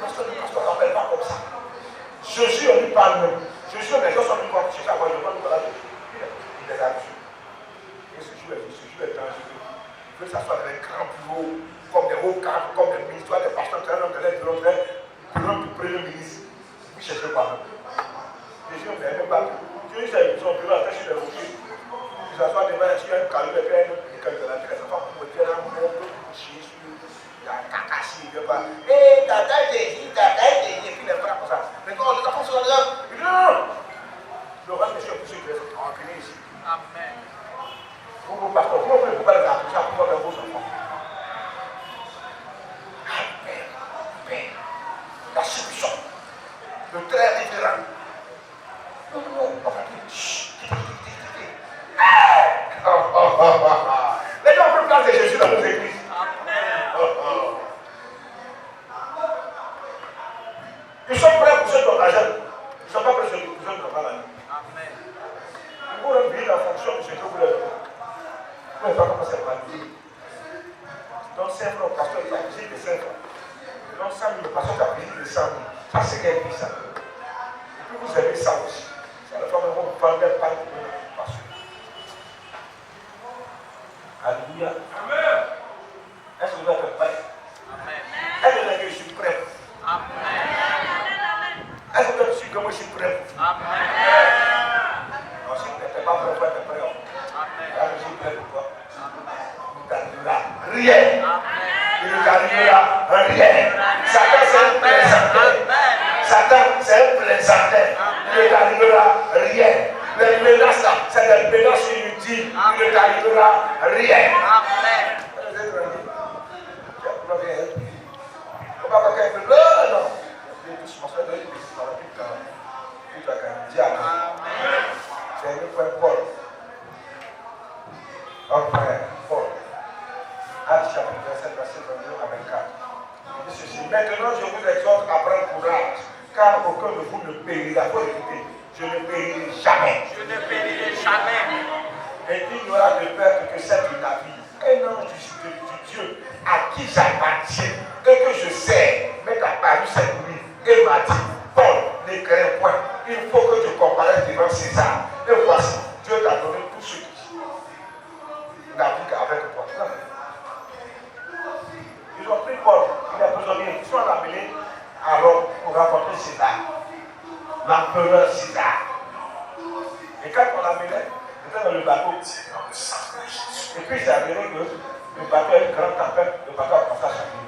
pasteur n'appelle pas comme ça. Jésus, on lui parle même. Jésus, les gens sont venus voir Jésus. Moi, je demande voilà. Il est là-dessus. Et ce jour est dangereux. Il veut s'asseoir dans les grands bureaux, comme des hauts cadres, comme des ministres, des pasteurs, de l'aide de l'autre, du premier ministre. Vous cherchez pas même. Jésus, on n'est même pas. Jésus, c'est son bureau à tâcher des routiers. Il s'assoit devant sur un calme, et puis un autre qui est là, les enfants pour me dire, là, on peut chier sur la cacasse, il ne veut pas. Hé, tata Jésus, et puis les frères comme ça. Mais quand les enfants sont là, il dit non. Le roi, monsieur, il est tranquille ici. Amen. Vous, pasteur, comment vous pouvez les accoucher pour faire vos enfants? Amen. La solution. Le très différent. Non, on va dire, chut. Les gens peuvent placer Jésus dans nos églises. Ils sont prêts pour ceux qui ont l'argent. Ils ne sont pas prêts pour ceux qui n'ont pas l'argent. Ils vont leur vivre en fonction de ce que vous leur dites. Vous ne savez pas comment c'est organisé. Donc, 5 francs, le pasteur, il a visité de 5 francs. Donc, 100 000, le pasteur, il a visité de 100 000. Ça, c'est quel prix ça? Et puis, vous avez ça aussi. Ça, la femme, vous vendez pas de pasteur. Alléluia. Amen. Est-ce que vous êtes prêts? Amen. Est-ce que vous êtes que je suis prêt? Amen. Est-ce que vous êtes sûr que moi je suis prêt? Amen. Non, si vous n'êtes pas prêt, vous êtes prêt. Amen. Là, je suis prêt pour toi. Il ne t'arrivera rien. Il ne t'arrivera rien. Satan, c'est un plaisantin. Satan, c'est un plaisantin. Il ne t'arrivera rien. Les menaces là, c'est des menaces inutiles. Il ne t'arrivera rien. Amen. On va pas faire de non. C'est un point Paul. Enfin, Paul. Actes chapitre 27, verset 22 à 24. Il dit ceci. Maintenant, je vous exhorte à prendre courage, car aucun de vous ne périra. Faut écouter. Je ne périrai jamais. Je ne périrai jamais. Et il n'y aura de perte que celle de la vie. Un ange du Dieu à qui j'appartiens et que je sais m'est apparu cette nuit et m'a dit, Paul, ne crains point, il faut que tu comparaisses devant César. Et voici, Dieu t'a donné tout ce qui navigue avec toi. Ils ont pris Paul, il a prisonnier, ils sont amenés à Rome pour rencontrer César, l'empereur César. Et quand on l'amenait, il était dans le bateau. Et puis c'est arrivé que le bateau a une grande tempête, le bateau a commencé à changer.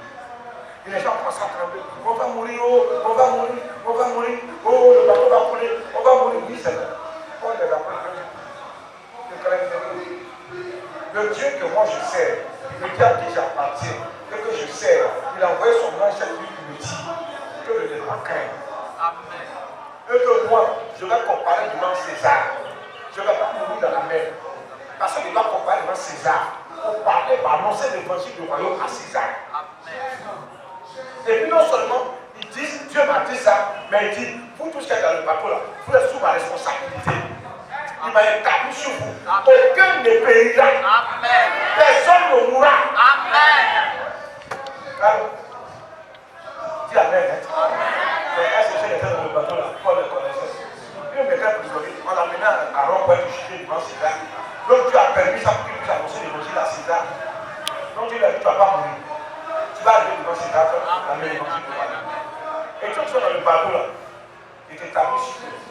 Et les gens commencent à trembler. On va mourir, oh, on va mourir, on va mourir. Oh, le bateau va couler, on va mourir. Oui, c'est vrai. Paul les appelle. Le Dieu que moi je sais, le Dieu à qui j'appartiens, et que je sers, il a envoyé son ange chez lui qui me dit que je ne dois craindre. Amen. Et que moi, je vais comparer devant César. Je ne vais pas mourir dans la mer. Parce que je dois comparer devant César. Pour parler, pour annoncer l'évangile du royaume à César. Et puis non seulement, ils disent, Dieu m'a dit ça, mais il dit, vous tous qui êtes dans le bateau là, vous êtes sous ma responsabilité. Il m'a établi sur vous. Aucun ne périra. Amen. Personne ne mourra. Amen. Alors, dis Amen. Mais est-ce que j'ai été dans le bateau là, Paul le connaissait. Lui mettait prisonnier, on l'a mené à Rome pour être jugé devant César. Donc Dieu a permis ça pour qu'il puisse annoncer l'évangile à César. Donc Dieu lui a dit, tu ne vas pas mourir. Tu vas aller devant César, tu vas amener l'évangile de Marie. Et ceux qui sont dans le bateau là, ils t'établissent sur eux.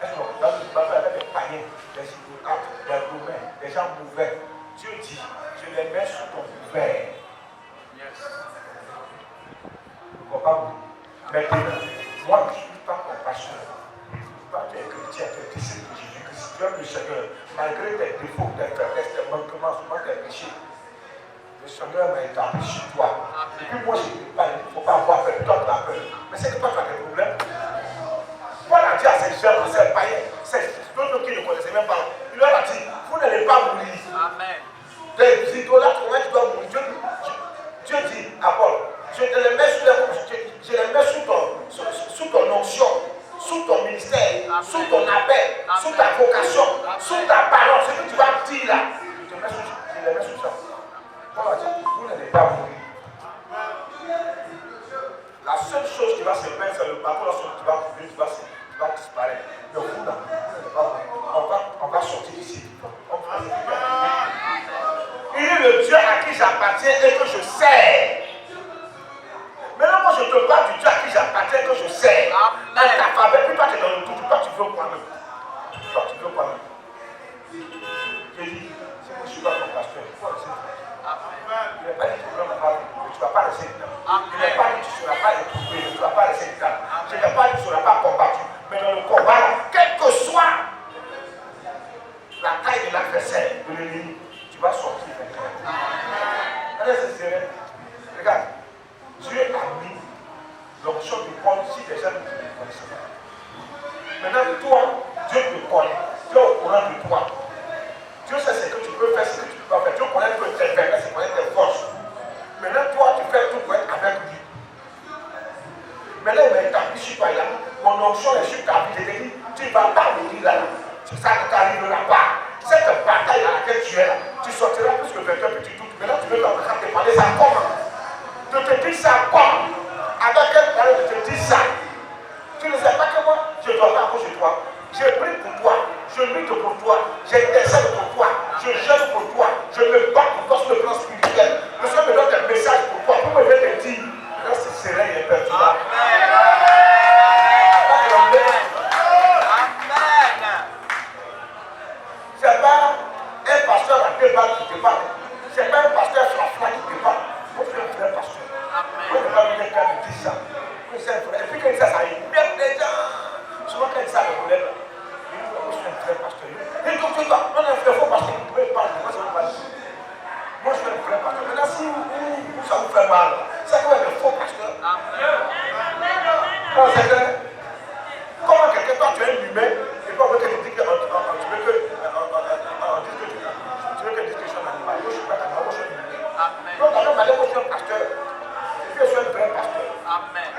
Est-ce que dans le bateau, il y avait des païens, des idolâtres, des romains, des gens mauvais. Dieu dit, je les mets sous ton couvert. Maintenant, moi je ne suis pas ton pasteur. Toi tu es chrétien, tu es disciple de Jésus-Christ, tu aimes le Seigneur, malgré tes défauts, tes faiblesses, tes manquements, souvent tes péchés. Le Seigneur m'a établi sur toi. Et puis moi je ne dis pas, il ne faut pas avoir peur, toi tu as peur. Mais c'est que toi tu as des problèmes. Paul a dit à ces gens, à ces païens, c'est d'autres qui ne connaissaient même pas, il leur a dit, vous n'allez pas mourir. Amen. Des idolâtres, comment tu dois mourir? Dieu dit à Paul, je te les mets je les mets sous ton onction, sous ton ministère, Amen. Sous ton appel, Amen. Sous ta vocation, Amen. Sous ta parole, ce que tu vas dire là. Je les mets sous ça. Paul a dit, vous n'allez pas mourir. La seule chose qui va se faire, c'est le bateau lorsque tu vas couler, tu vas disparaître. Mais vous là, on va sortir d'ici. Il est le Dieu à qui j'appartiens et que je sers. Maintenant, moi, je te parle du Dieu à qui j'appartiens et que je sers. Dans ta faveur, puis toi, tu es dans le tout. Toi, tu veux quoi même? Toi, tu veux quoi même? J'ai dit, si moi, je suis pas ton pasteur, il faut rester. Il n'est pas dit que tu ne vas pas rester dedans. Il n'est pas dit que tu ne seras pas éprouvé, tu ne vas pas rester dedans. Je n'ai pas dit que tu ne seras pas combattu. Mais dans le combat, quelle que soit la taille de l'adversaire, de l'ennemi, tu vas sortir maintenant. Regardez, c'est sérieux. Regarde, Dieu a mis l'onction de Paul si des gens ne te connaissent pas. Maintenant, toi, Dieu te connaît. Tu es au courant de toi. Dieu sait ce que tu peux faire, ce que tu ne peux pas faire. Dieu connaît tes faiblesses, il connaît tes forces. Maintenant, toi, tu fais tout pour être avec lui. Maintenant, il m'a établi sur toi. Mon onction est sur ta vie. Je te dis, tu ne vas pas mourir là. Ça ne t'arrivera pas. Cette bataille dans laquelle tu es là, tu sortiras plus que 21 petits doutes. Maintenant, tu veux t'en te parler ça comment? Je te dis ça comment? Avec quel parole je te dis ça? Tu ne sais pas que moi, je dois pas à cause de toi. Je prie pour toi, je lutte pour toi, j'intercède pour toi, je gêne pour toi, je me bats pour toi sur le plan spirituel. Le Seigneur me donne des messages pour toi, pour me venir te dire, reste serein et imperturbable. C'est pas un pasteur à 2 balles qui te parle. C'est pas un pasteur sur la flamme qui te parle. Moi, je suis un vrai pasteur. Moi, je ne vais pas venir quelqu'un me dire ça. Et puis quand il dit ça, ça émette les gens. Souvent quand il dit ça, le problème, il dit, moi, je suis un vrai pasteur. Il dit, donc, non, non, c'est un faux pasteur. Vous pouvez parler, moi, ça ne veut pas dire. Moi, je suis un vrai pasteur. Maintenant, si ça vous fait mal, c'est quand même un faux pasteur. Non, c'est clair. Comment quelqu'un, toi, tu es un humain, et puis on veut que tu dis que tu veux que discussion animale. Moi, je ne suis pas animal, moi, je suis un humain. Donc, dans le manière, moi, je suis un pasteur. Et puis, je suis un vrai pasteur. Amen.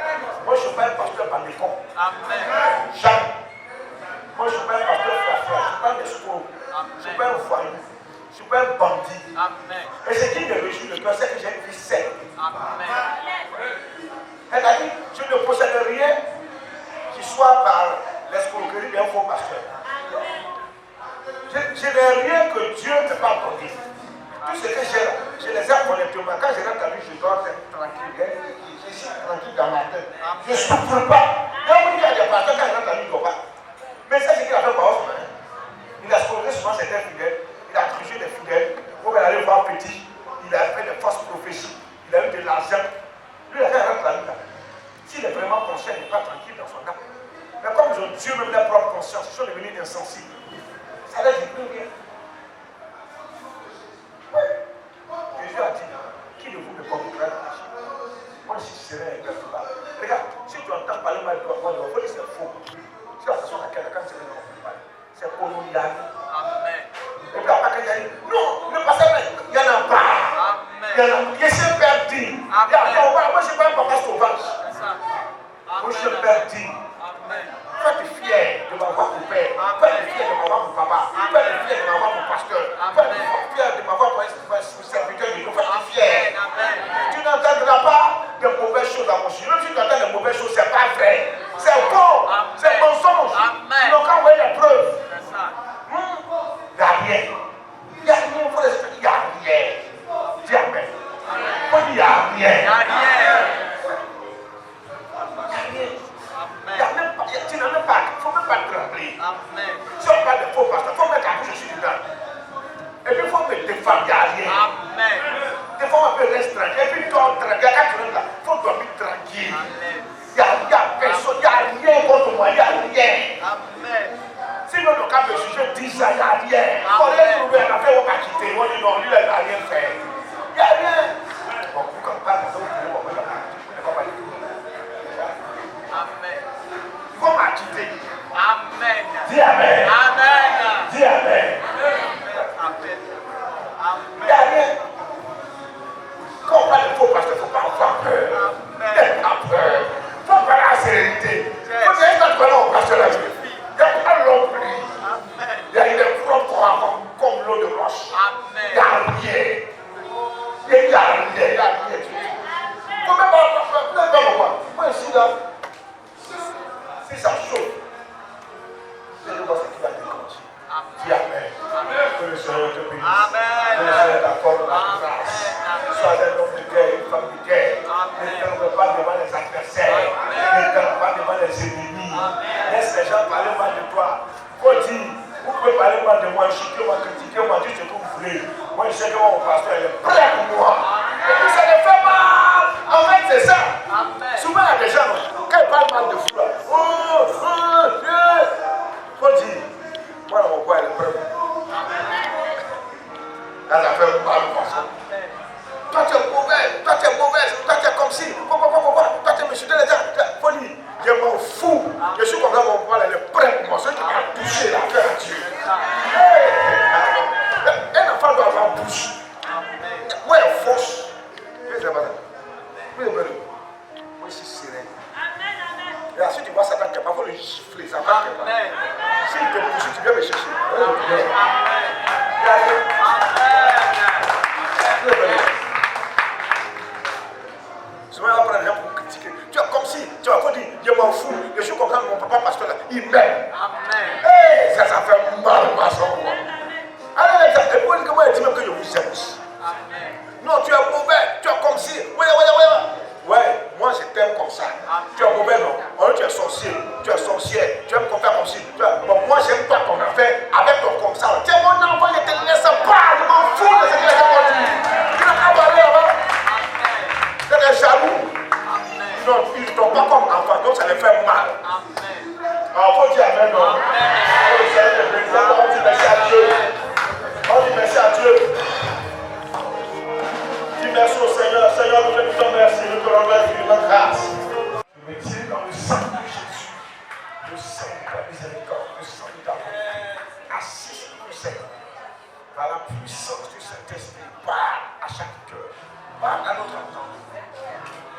Moi, je ne suis pas un pasteur par défaut. Amen. Jamais. Moi, je ne suis pas un pasteur frère. Je ne suis pas un escroc. Je ne suis pas un voyou. Je ne suis pas un bandit. Amen. Et ce qui me réjouit le cœur, c'est que j'ai une vie saine. Amen. C'est-à-dire, je ne possède rien qui soit par l'escroquerie d'un faux pasteur. Je n'ai rien que Dieu ne peut pas donner. Tout ce que j'ai là, je les ai honnêtement. Quand je rentre à lui, je dois être tranquille. Je suis tranquille dans ma tête. Je ne souffre pas. Il y a des pasteurs, quand je rentre à lui, il ne doit pas. Mais c'est ce qu'il a fait par Osman. Il a escroqué souvent certains fidèles. Il a triché des fidèles. Pour aller voir petit, il a fait des fausses prophéties. Il a eu de l'argent. Lui, il a fait rentre à lui là. S'il est vraiment conscient, il n'est pas tranquille dans son âme. Mais comme ils ont Dieu même leur propre conscience, ils sont devenus insensibles. Ça ne dit plus rien. Oui. Jésus a dit, qui de vous serein et tout là. Regarde, si tu entends parler mal de toi, il faut dire c'est faux. Si la personne à quelqu'un, quand c'est non, c'est pour nous y aller. Amen. Et puis après, il y a dit, non, le pasteur, il y en a pas. Il y en a, je suis perdu. Moi, je ne suis pas un papa sauvage. Moi, je suis perdu. Toi, tu es fier de m'avoir mon père. Toi, tu es fier de m'avoir mon papa. Toi, tu es fier de m'avoir mon pasteur. Toi, tu es fier de m'avoir mon serviteur de Dieu. Toi, tu es fier. Tu n'entendras pas de mauvaises choses à mon sujet. Même si tu entends de mauvaises choses, ce n'est pas vrai. C'est faux. C'est mensonge. Ils n'ont qu'à envoyer les preuves. Il n'y a rien. Il n'y a rien. Il faut laisser. Il n'y a rien. Dis amen. Il faut dire il n'y a rien. Il n'y a rien. Il n'y a même pas. Tu n'as même pas. Il ne faut même pas trembler. Si on parle de faux pasteur, il faut mettre la bouche dessus dedans. Et puis il faut me défendre. Il n'y a rien. Des fois on peut rester tranquille. Et puis toi, tranquille. Quand tu rentres là, il faut dormir tranquille. Il n'y a personne. Il n'y a rien contre moi. Il n'y a rien. Sinon, le cas de sujet dit ça, il n'y a rien. On est trouvé un affaire, on va quitter. On dit non, lui, il n'a rien fait. Il n'y a rien. Bon, vous quand pas, vous pouvez il faut m'acquitter. Amen. Dis amen. Amen. Dis amen. Amen. Il n'y a rien. Quand on parle de faux pasteur, il ne faut pas avoir peur. Il n'a pas peur. Il faut parler à la sérénité. Il faut dire que tu au pasteur là. Il n'y a pas l'homme. Il y a des propres comme l'eau de roche. Il n'y a rien. Il n'y a rien. Il n'y a rien du tout. Il ne faut même pas voir. Moi ici là, si ça chauffe, c'est le boss qui va déclencher. Dis amen. Que le Seigneur te bénisse. Que le Seigneur t'accorde la grâce. Sois un homme de guerre, une femme de guerre. Ne tremble pas devant les adversaires. Ne tremble pas devant les ennemis. Laisse les gens parler mal de toi. Faut dire, vous pouvez parler mal de moi, chuter moi, critiquer moi, dire ce que vous voulez. Moi, je sais que mon pasteur il est prêt pour moi. Et puis ça ne fait mal. En fait, c'est ça. Souvent, il y a des gens, quand ils parlent mal de vous, faut dire, moi, mon bois, il est prêt. Là, ça fait mal pour ça. Toi, tu es mauvais, toi, tu es mauvaise, toi, tu es comme si, toi, tu es monsieur de l'État. Faut dire, je m'en fous. Je suis comme ça, mon bois, il est prêt pour moi. Celui qui va toucher la cœur à Dieu. Un enfant doit avoir bouche. Moi, il est fausse. Moi, je suis serein. Et ensuite, tu vois Satan qui n'a pas voulu le gifler. Ça va te faire. S'il te poursuit, tu viens me chercher. Souvent, on va prendre les gens pour critiquer. Tu es comme si, tu vas pas dire, je m'en fous. Je suis comme ça, mon papa pasteur là, il m'aime. Hey, ça fait mal, ma soeur. Allez, et pour dire que moi, je dis même que je vous aime aussi. Non, tu es mauvais, tu es comme si. Ouais, moi je t'aime comme ça. Tu es mauvais, non? Oh, tu es sorcier, tu es sorcière, tu aimes qu'on fait comme si. Bon, moi j'aime pas ton affaire avec ton comme ça. Tu es mon enfant, je te laisse pas, je m'en fous de ce que les gens disent. Tu n'as pas parlé là-bas. Tu es jaloux. Non, ils ne t'ont pas comme enfant, donc ça les fait mal. Alors, faut dire amen, non? On dit merci à Dieu. On dit merci à Dieu. Merci au Seigneur. Seigneur, nous te disons merci. Nous te remercions de notre grâce. Je me tiens dans le sang de Jésus. Le sang de la miséricorde. Le sang de ta bonté. Assiste-nous, Seigneur. Par la puissance du Saint-Esprit. Parle à chaque cœur. Parle à notre entendement.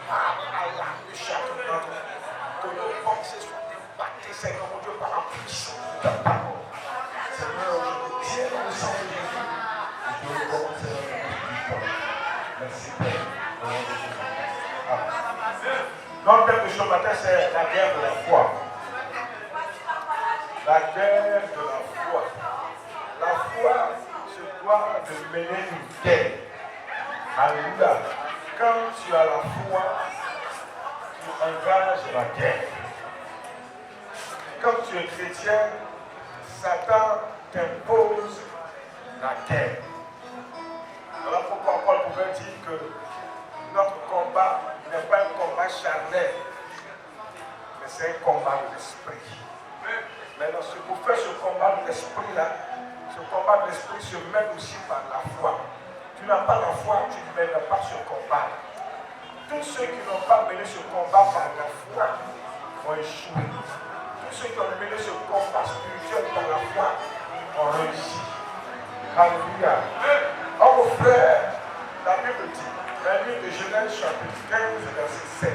Parle à l'âme de chacun d'entre nous. Que nos pensées soient impactées, Seigneur, mon Dieu, par la puissance de ta parole. Seigneur, je me tiens dans le sang de Jésus. Et je recommence, Seigneur, à te merci Père. Notre thème de ce matin, c'est la guerre de la foi. La guerre de la foi. La foi se doit de mener une guerre. Alléluia. Quand tu as la foi, tu engages la guerre. Quand tu es chrétien, Satan t'impose la guerre. Voilà pourquoi Paul pouvait dire que notre combat n'est pas un combat charnel, mais c'est un combat de l'esprit. Maintenant, pour faire ce combat de l'esprit-là, ce combat de l'esprit se mène aussi par la foi. Tu n'as pas la foi, tu ne mènes pas ce combat. Tous ceux qui n'ont pas mené ce combat par la foi ont échoué. Tous ceux qui ont mené ce combat spirituel par la foi ont réussi. Alléluia. Oh mon frère, la Bible dit, dans le livre de Genèse chapitre 15, verset 7,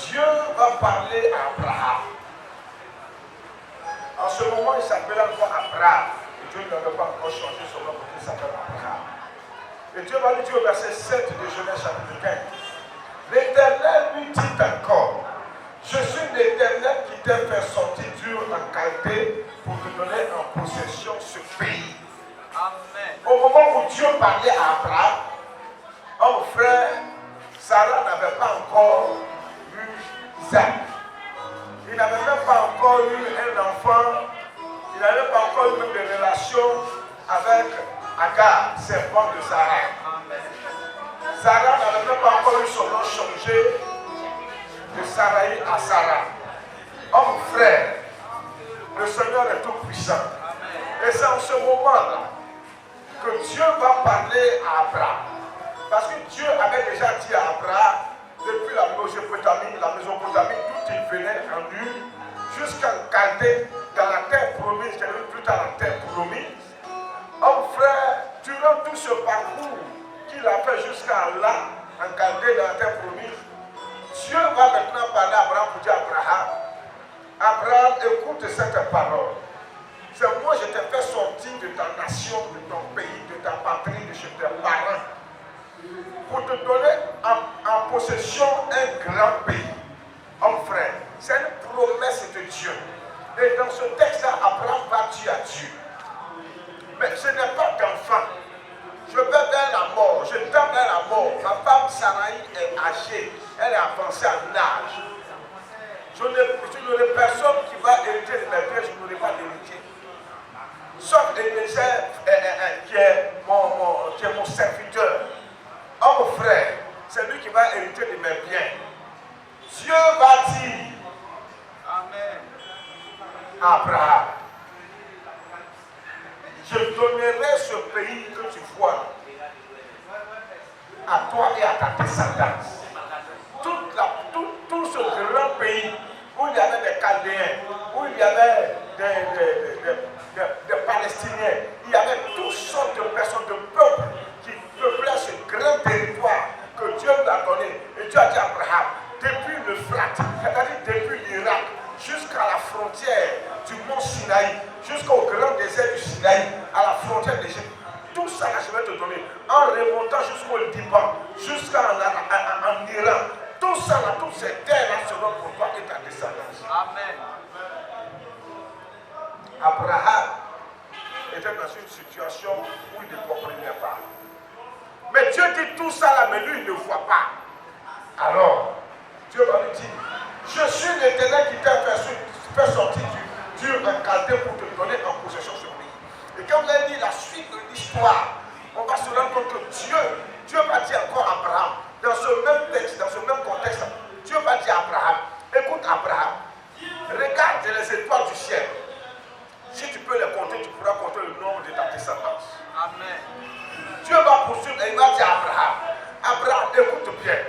Dieu va parler à Abraham. En ce moment, il s'appelle encore Abraham. Et Dieu n'avait pas encore changé son nom pour qu'il s'appelle Abraham. Et Dieu va lui dire au verset 7 de Genèse chapitre 15, l'Éternel lui dit encore, je suis l'Éternel qui t'a fait sortir d'Ur en Chaldée pour te donner en possession ce pays. Amen. Au moment où Dieu parlait à Abraham, mon frère, Sarah n'avait pas encore eu Isaac. Il n'avait même pas encore eu un enfant. Il n'avait pas encore eu même des relations avec Agar, servante de Sarah. Sarah n'avait même pas encore eu son nom changé de Sarai à Sarah. Mon frère, le Seigneur est tout puissant. Et c'est en ce moment-là que Dieu va parler à Abraham. Parce que Dieu avait déjà dit à Abraham, depuis la Mésopotamie, d'où il venait en Ur, jusqu'en Chaldée, dans la terre promise, qui est plus tard la terre promise. Mon frère, durant tout ce parcours qu'il a fait jusqu'à là, en Chaldée, dans la terre promise, Dieu va maintenant parler à Abraham pour dire à Abraham, écoute cette parole. C'est moi, je t'ai fait sortir de ta nation, de ton pays, de ta patrie, de chez tes parents, pour te donner en possession un grand pays. Mon frère, c'est une promesse de Dieu. Et dans ce texte-là, Abraham va dire à Dieu, mais je n'ai pas d'enfant. Je vais vers la mort, je tends vers la mort. Ma femme Sarai est âgée, elle est avancée en âge. Je n'aurai personne qui va hériter de mes biens, je n'aurai pas d'héritier. Sauf Eliezer qui est mon serviteur. Oh mon frère, c'est lui qui va hériter de mes biens. Dieu va dire à Abraham, je donnerai ce pays que tu vois à toi et à ta descendance. Tout ce grand pays où il y avait des Chaldéens, où il y avait des Palestiniens, il y avait toutes sortes de personnes, de peuples qui peuplaient ce grand territoire que Dieu lui a donné. Et Dieu a dit à Abraham, depuis l'Euphrate, c'est-à-dire depuis l'Irak, jusqu'à la frontière du mont Sinaï, jusqu'au grand désert du Sinaï, à la frontière d'Égypte, tout ça là, je vais te donner, en remontant jusqu'au Liban, jusqu'en Iran. Tout ça là, toutes ces terres-là seront pour toi et ta descendance. Amen. Abraham était dans une situation où il ne comprenait pas. Mais Dieu dit tout ça là, mais lui il ne voit pas. Alors, Dieu va lui dire, je suis l'Éternel qui t'a fait sortir du en Chaldée pour te donner en possession ce pays. Et quand vous avez dit la suite de l'histoire, on va se rendre compte que Dieu va dire encore à Abraham, dans ce même texte, dans ce même contexte, Dieu va dire à Abraham, écoute Abraham, regarde les étoiles du ciel. Si tu peux les compter, tu pourras compter le nombre de ta descendance. Amen. Dieu va poursuivre et il va dire à Abraham, Abraham, écoute bien.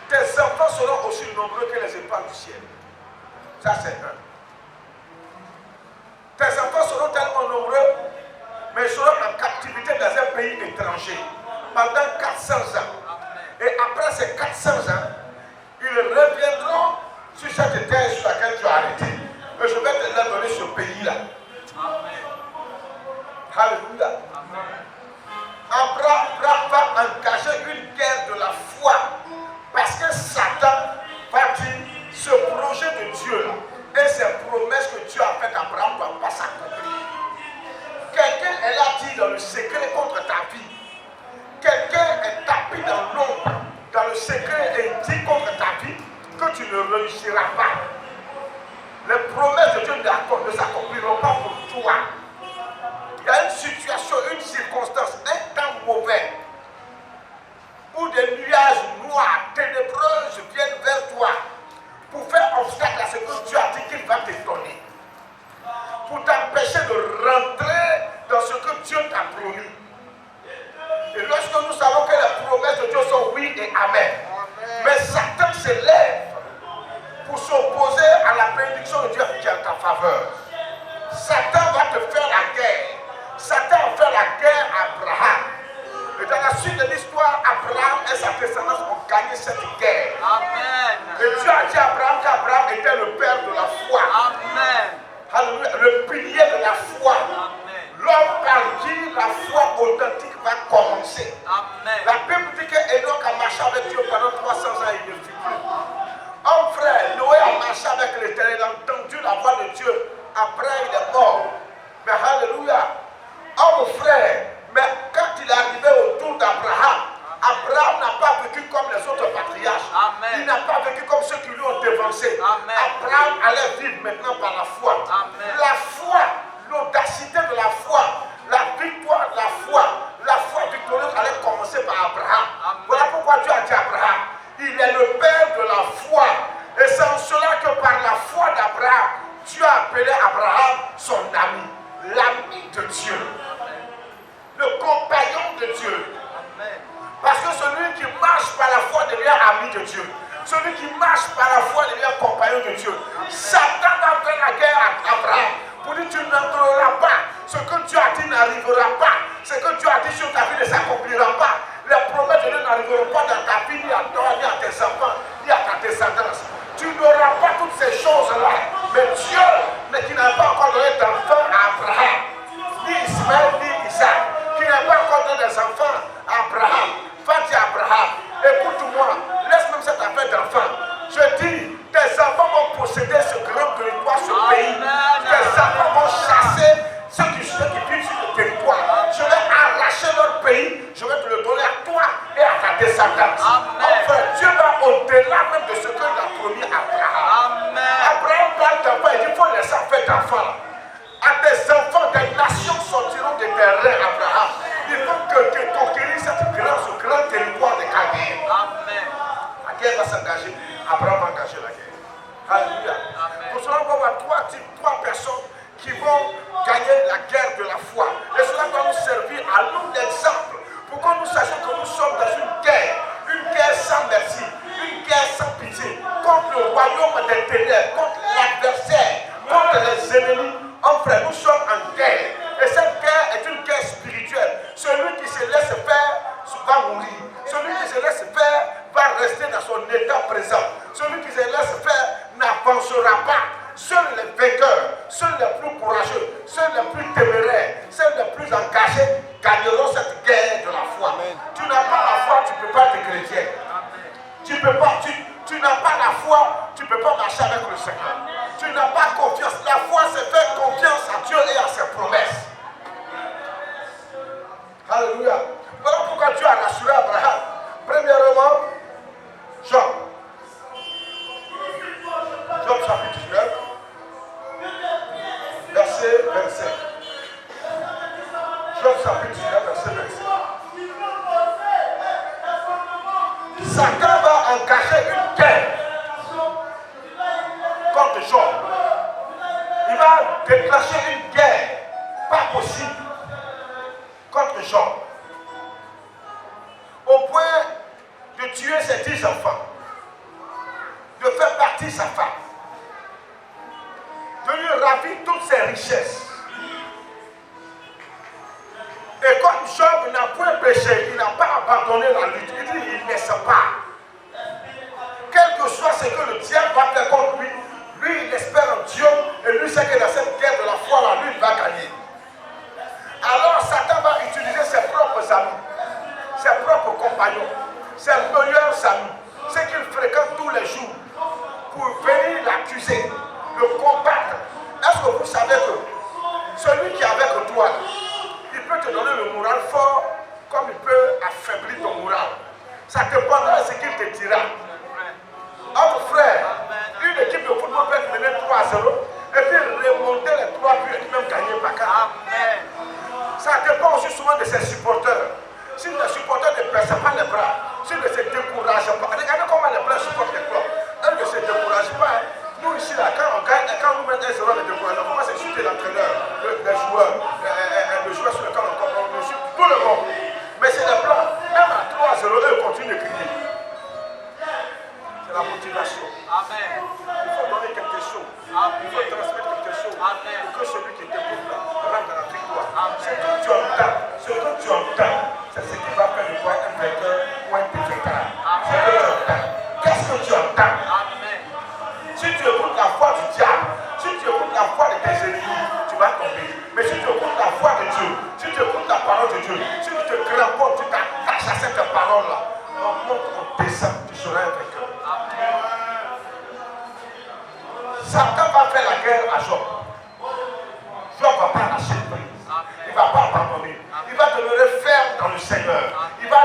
Tes enfants seront aussi nombreux que les étoiles du ciel. Ça c'est un. Tes enfants seront tellement nombreux, mais ils seront en captivité dans un pays étranger pendant 400 ans. Et après ces 400 ans, ils reviendront sur cette terre sur laquelle tu as arrêté. Et je vais te leur donner ce pays-là. Alléluia. Abraham va engager une guerre de la foi. Parce que Satan va dire, ce projet de Dieu là, et ces promesses que Dieu a faites à Abraham ne doivent pas s'accomplir. Quelqu'un est là dit dans le secret contre ta vie. Quelqu'un est tapé dans l'ombre, dans le secret et dit contre ta vie que tu ne réussiras pas. Les promesses de Dieu ne s'accompliront pas pour toi. Il y a une situation, une circonstance, un temps mauvais où des nuages noirs, ténébreuses viennent vers toi pour faire obstacle à ce que Dieu a dit qu'il va te donner. Pour t'empêcher de rentrer dans ce que Dieu t'a promis. Et lorsque nous savons que Amen. Mais Satan s'élève pour s'opposer à la bénédiction de Dieu qui est en ta faveur. Satan va te faire la guerre. Satan va faire la guerre à Abraham. Et dans la suite de l'histoire, Abraham et sa descendance ont gagné cette guerre. Amen. Et Dieu a dit à Abraham qu'Abraham était le père de la foi. Amen. Alléluia, le pilier de la foi. Amen. L'homme par qui la foi authentique va commencer. Amen. La Bible dit qu'Enoch a marché avec Dieu pendant 300 ans, il ne fit plus. Homme frère, Noé a marché avec l'Éternel, il a entendu la voix de Dieu. Après, il est mort. Mais alléluia. Homme frère, mais quand il est arrivé autour d'Abraham, Abraham n'a pas vécu comme les autres patriarches. Amen. Il n'a pas vécu comme ceux qui lui ont dévancé. Amen. Abraham allait vivre maintenant par la foi. Amen. La foi, l'audacité de la foi, la victoire de la foi victorieuse allait commencer par Abraham. Amen. Voilà pourquoi Dieu a dit à Abraham, il est le père de la foi. Et c'est en cela que par la foi d'Abraham, Dieu a appelé Abraham son ami, l'ami de Dieu, le compagnon de Dieu. Amen. Parce que celui qui marche par la foi devient ami de Dieu. Celui qui marche par la foi devient compagnon de Dieu. Satan va faire la guerre à Abraham pour dire tu n'entreras pas. Ce que Dieu a dit n'arrivera pas. Ce que Dieu a dit sur ta vie ne s'accomplira pas. Les promesses de Dieu n'arriveront pas dans ta vie, ni à toi, ni à tes enfants, ni à ta descendance. Tu n'auras pas toutes ces choses-là. Mais Dieu, qui n'a pas encore donné d'enfant à Abraham, ni Ismaël, ni Isaac, qui n'a pas encore donné des enfants à Abraham, va dire à Abraham, écoute-moi, laisse même cette affaire d'enfant. Je dis, tes enfants vont posséder ce grand territoire, ce pays. Tes enfants vont chasser ceux qui vivent sur le territoire. Je vais arracher leur pays, je vais te le donner à toi et à ta descendance. Enfin, Dieu va au-delà même de ce qu'il a promis à Abraham. Abraham parle d'enfants, il dit, il faut laisser faire d'enfants. À tes enfants, des nations sortiront de tes reins, Abraham. Il faut que conquérir ce grand territoire de Chaldéens. La guerre va s'engager. Abraham va engager la guerre. Alléluia. Pour cela, on va voir trois personnes qui vont gagner la guerre de la foi. Et cela va nous servir à nous d'exemple pour que nous sachions que nous sommes dans une guerre sans merci, une guerre sans pitié, contre le royaume des ténèbres, contre l'adversaire, contre les ennemis. En frère, nous sommes en guerre. Et cette guerre est une guerre spirituelle. Celui qui se laisse faire va mourir. Celui qui se laisse faire va rester dans son état présent. Celui qui se laisse faire n'avancera pas. Seuls les vainqueurs, seuls les plus courageux, seuls les plus téméraires, seuls les plus engagés gagneront cette guerre de la foi. Amen. Tu n'as pas la foi, tu ne peux pas être chrétien. Tu n'as pas la foi, tu ne peux pas marcher avec le Seigneur. Tu n'as pas confiance. La foi, c'est faire confiance à Dieu et à ses promesses. Alléluia. Voilà pourquoi Dieu a rassuré Abraham. Premièrement, Job. Job chapitre 19, verset 25. Job chapitre 19, verset 25. Satan va engager une guerre contre Job. Il va déclencher une guerre pas possible contre Job. Au point de tuer ses 10 enfants, de faire partir sa femme, de lui ravir toutes ses richesses. Et comme Job n'a point péché, il n'a pas abandonné la lutte. Il dit, il ne laisse pas. Quel que soit ce que le diable va faire contre lui, lui il espère en Dieu et lui sait que dans cette guerre de la foi là, lui il va gagner. Alors Satan va utiliser ses propres amis, ses propres compagnons, ses meilleurs amis, ceux qu'il fréquente tous les jours, pour venir l'accuser, le combattre. Est-ce que vous savez que celui qui est avec toi, il peut te donner le moral fort comme il peut affaiblir ton moral. Ça dépendra de ce qu'il te dira. Notre frère, une équipe de football peut être menée 3-0 et puis remonter les 3 buts et même gagner par 4. Amen. Ça dépend aussi souvent de ses supporters. Si les supporters ne baissent pas les bras, s'ils ne se découragent pas, regardez comment les bras supportent les clubs. Eux ne se découragent pas. Nous ici, là, quand on gagne, quand nous mettons 1-0, on les décourage. On commence à insulter l'entraîneur, les joueurs, le joueur sur lequel on insulte tout le monde. Mais c'est les blancs. Même à 3-0, eux continuent de crier.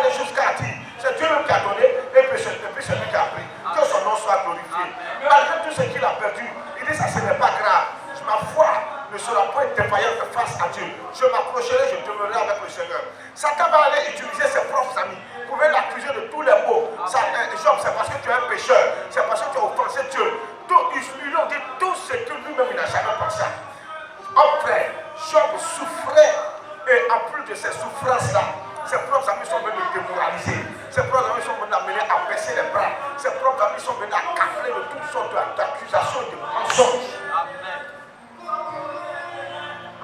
aller jusqu'à dire, c'est Dieu même qui a donné, et puis c'est lui qui a pris. Que son nom soit glorifié. Malgré tout ce qu'il a perdu, il dit ça, ce n'est pas grave. Ma foi ne sera pas défaillante face à Dieu. Je m'approcherai, je demeurerai avec le Seigneur. Satan va aller utiliser ses propres amis. Vous pouvez l'accuser de tous les maux. Job, c'est parce que tu es un pécheur. C'est parce que tu as offensé Dieu. Ils lui ont dit tout ce que lui-même il n'a jamais pensé. Oh frère, Job souffrait. Et en plus de ces souffrances-là, ses propres amis sont venus le démoraliser. Ses propres amis sont venus l'amener à baisser les bras. Ses propres amis sont venus accabler de toutes sortes d'accusations et de mensonges.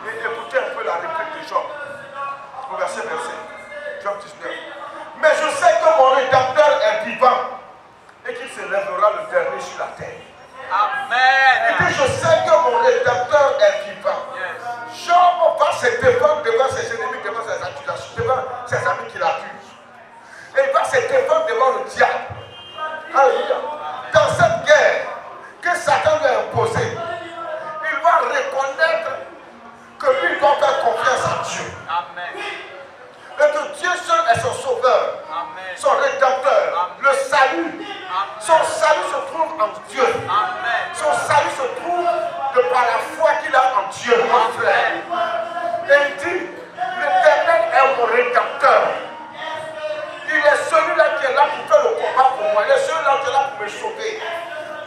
Et écoutez un peu la réplique de Job. Au verset. Job 19. Mais je sais que mon Rédempteur est vivant et qu'il se lèvera le dernier sur la terre. Amen. Il dit, je sais que mon Rédempteur est vivant. Yes. Job va se défendre devant ses ennemis, devant ses accusations, devant ses amis qui l'accusent. Et il va se défendre devant le diable. Alléluia. Dans cette guerre que Satan lui a imposée, il va reconnaître que lui doit faire confiance à Dieu. Amen. Et que Dieu seul est son sauveur, Amen. son rédempteur, Amen. le salut. Amen. Son salut se trouve en Dieu. Amen. Son salut se trouve de par la foi qu'il a en Dieu, mon frère. Et il dit, l'Éternel est mon rédempteur. Il est celui-là qui est là pour faire le combat pour moi. Il est celui-là qui est là pour me sauver.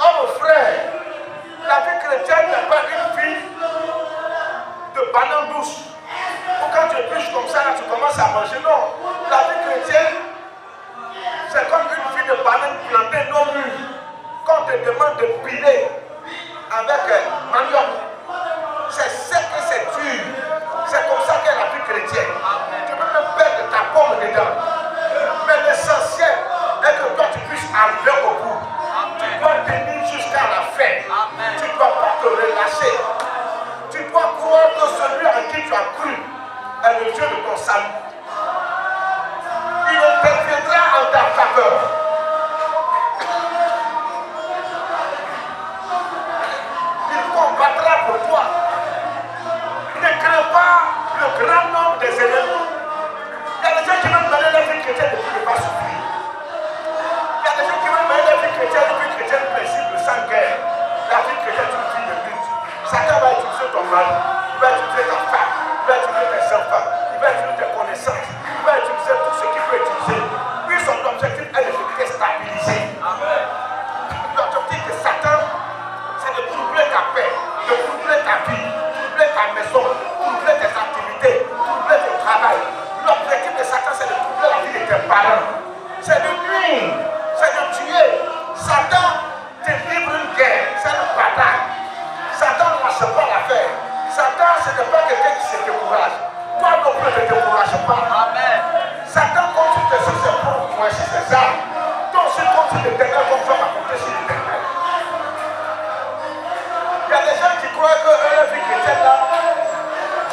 Oh mon frère, la vie chrétienne n'est pas une vie de banane douce. Ou quand tu piches comme ça, tu commences à manger. Non, la vie chrétienne, c'est comme une vie de banane plantée non mûre. Quand on te demande de piler avec manioc, c'est sec et c'est dur. C'est comme ça qu'est la vie chrétienne. Tu peux même perdre ta pomme dedans. Mais l'essentiel est que toi tu puisses arriver au bout. Tu dois tenir jusqu'à la fin. Tu ne dois pas te relâcher. Tu dois croire que celui en qui tu as cru est le Dieu de ton salut. Il interviendra en ta faveur. Il combattra pour toi. Ne crains pas le grand nombre des ennemis. Il y a des gens qui veulent mener la vie chrétienne et qui ne pas souffrir. Il y a des gens qui veulent mener la vie chrétienne et vie chrétienne paisible, sans guerre. La vie chrétienne est une vie de lutte. Satan va utiliser ton mari, il va utiliser ta femme, il va utiliser tes enfants, il va utiliser tes connaissances, il va utiliser tout ce qu'il peut utiliser. Puis son objectif est de te déstabiliser. L'objectif de Satan, c'est de troubler ta paix, de troubler ta vie, troubler ta maison, troubler tes activités, troubler ton travail. L'objectif de Satan, c'est de troubler la vie de tes parents. C'est de nuire, c'est de tuer. Satan te livre une guerre, c'est une bataille. Satan ne lâche pas l'affaire. Satan, ce n'est pas quelqu'un qui se décourage. Toi non plus, ne te décourage pas. Amen. Satan continue de se faire pour moi, c'est ça. Toi aussi, continue de t'aider comme ça, va compter sur l'Éternel. Il y a des gens qui croient que leur vie chrétienne là,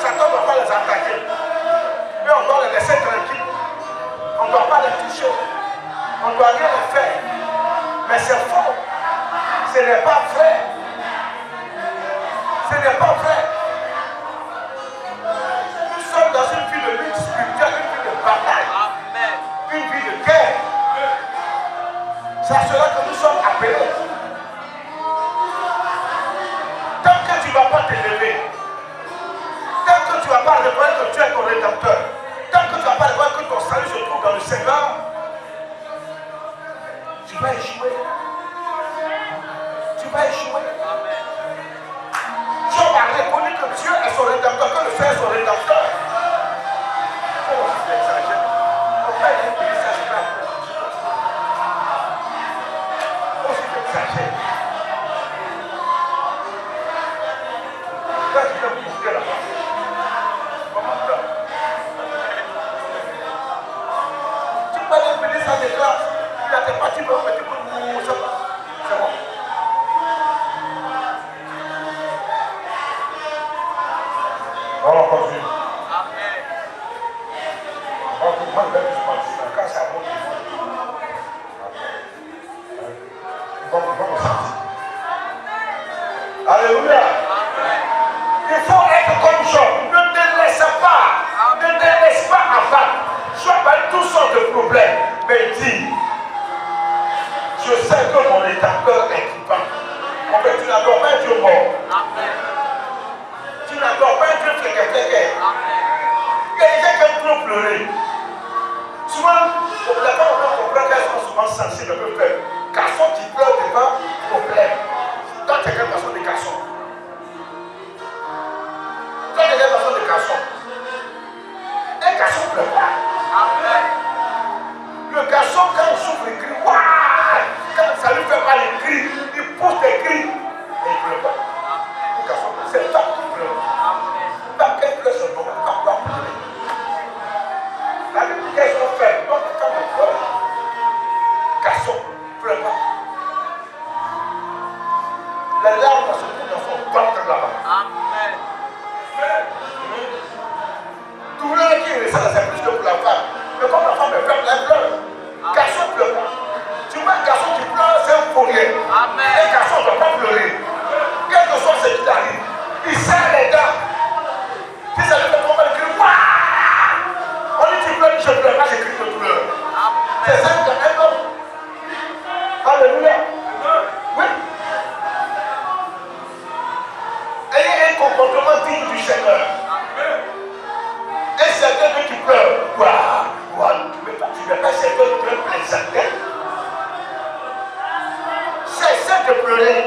Satan ne va pas les attaquer. Mais on doit les laisser tranquilles. On ne doit pas les toucher. On ne doit rien les faire. Mais c'est faux. Ce n'est pas vrai. Ce n'est pas vrai. Nous sommes dans une vie de lutte spirituelle, une vie de bataille, Amen. une vie de guerre. C'est à cela que nous sommes appelés. Tant que tu ne vas pas te lever, tant que tu ne vas pas reconnaître que tu es ton rédempteur, tant que tu ne vas pas reconnaître que ton salut se trouve dans le Seigneur, tu vas échouer. Tu vas échouer. Job a reconnu que Dieu est son rédempteur, que le Seigneur est son rédempteur. Oh, c'est exagéré. On va y aller, ça se passe. Oh, c'est exagéré. Là, je vais vous montrer là-bas. Comment ça? Tu peux aller payer ça des grâces. Il a des parties, mais tu peux nous. C'est bon. On va continuer. Amen. On va comprendre le plus quand ça monte. On va sentir. Alléluia. Amen. Il faut être comme Job. Ne te laisse pas. Ne te laisse pas abattre. Job a eu toutes sortes de problèmes. rédempteur est vivant. En fait, tu n'adores pas un Dieu mort. Amen. Tu n'adores pas un Dieu fléqué. Amen. Il y a des gens qui aiment trop pleurer. Souvent, la femme comprend qu'elles sont souvent sensibles, un peu faibles. Garçon qui pleure devant problème. Toi, tu es quelle façon de garçon? Toi, tu es quelle façon de garçon? Un garçon ne pleure pas. Amen. Le garçon, quand il souffre, il crie. Waouh! Quand ça lui fait mal, il crie. Il pousse des cris. Et il ne pleure pas. Le garçon, c'est le femme qui pleure. Tant qu'elle pleure sur le moment, elle ne va pas pleurer. La Bible qu'elles sont faibles. Donc, quand on pleure, garçon, ne pleure pas. Les larmes dans ce monde sont battre là-bas. Amen. Douleur qui est ça, c'est plus que pour la femme. Mais comme la femme est faible, elle pleure. Garçon ne pleure pas. Tu vois un garçon qui pleure, c'est un fourrier. Amen. Un garçon ne doit pas pleurer. Quel que soit ce qui t'arrive, il serre les dents. Si ça lui fait trop mal, il crie. Waouh! On dit tu pleures, je pleure pas, je crie de douleur. C'est ça que un homme. Alléluia. Oui. Ayez un comportement digne du Seigneur. Un certain qui pleure. Waouh! Tu n'es pas certain qui pleure plaisanter. Cessez de pleurer.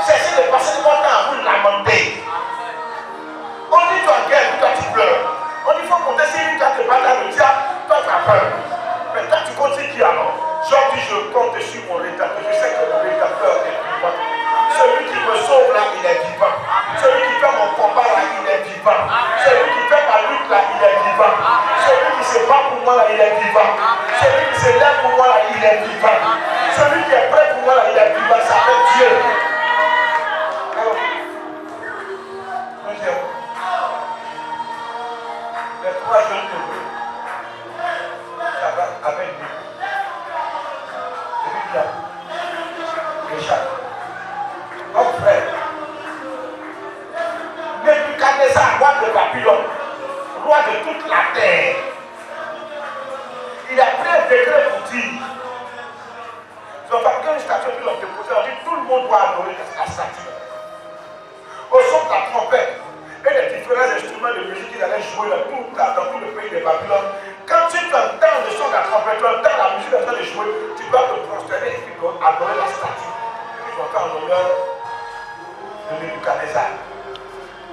Cessez de passer votre temps à vous lamenter. On dit tu es guerre, toi tu pleures. On dit il faut compter si toi tu vas dans le diable, toi tu as peur. Mais quand tu continues qui alors? Job dit je compte sur mon rédempteur. Je sais que mon rédempteur est vivant. Celui qui me sauve là, il est vivant. Celui qui fait mon combat là, il est vivant. Celui qui fait ma lutte là, il est vivant. Celui qui se bat pour moi là, il est vivant. Celui qui se lève pour moi là, il est vivant. Celui qui est prêt pour moi là, il est vivant. Ça fait Dieu. Les trois jeunes heureux, ça va avec lui. Et puis il y a Richard. Oh frère, Nebuchadnezzar, roi de Babylone, roi de toute la terre, il a pris un décret pour dire, ils ont fabriqué une statue, puis ils l'ont déposée, on dit tout le monde doit adorer la statue. Au son de la trompette et les différents instruments de musique qu'ils allaient jouer dans tout le pays de Babylone, quand tu entends le son de la trompette, tu entends la musique en train de jouer, tu dois te prosterner et puis adorer la statue. Ils ont fait en honneur de Nebuchadnezzar.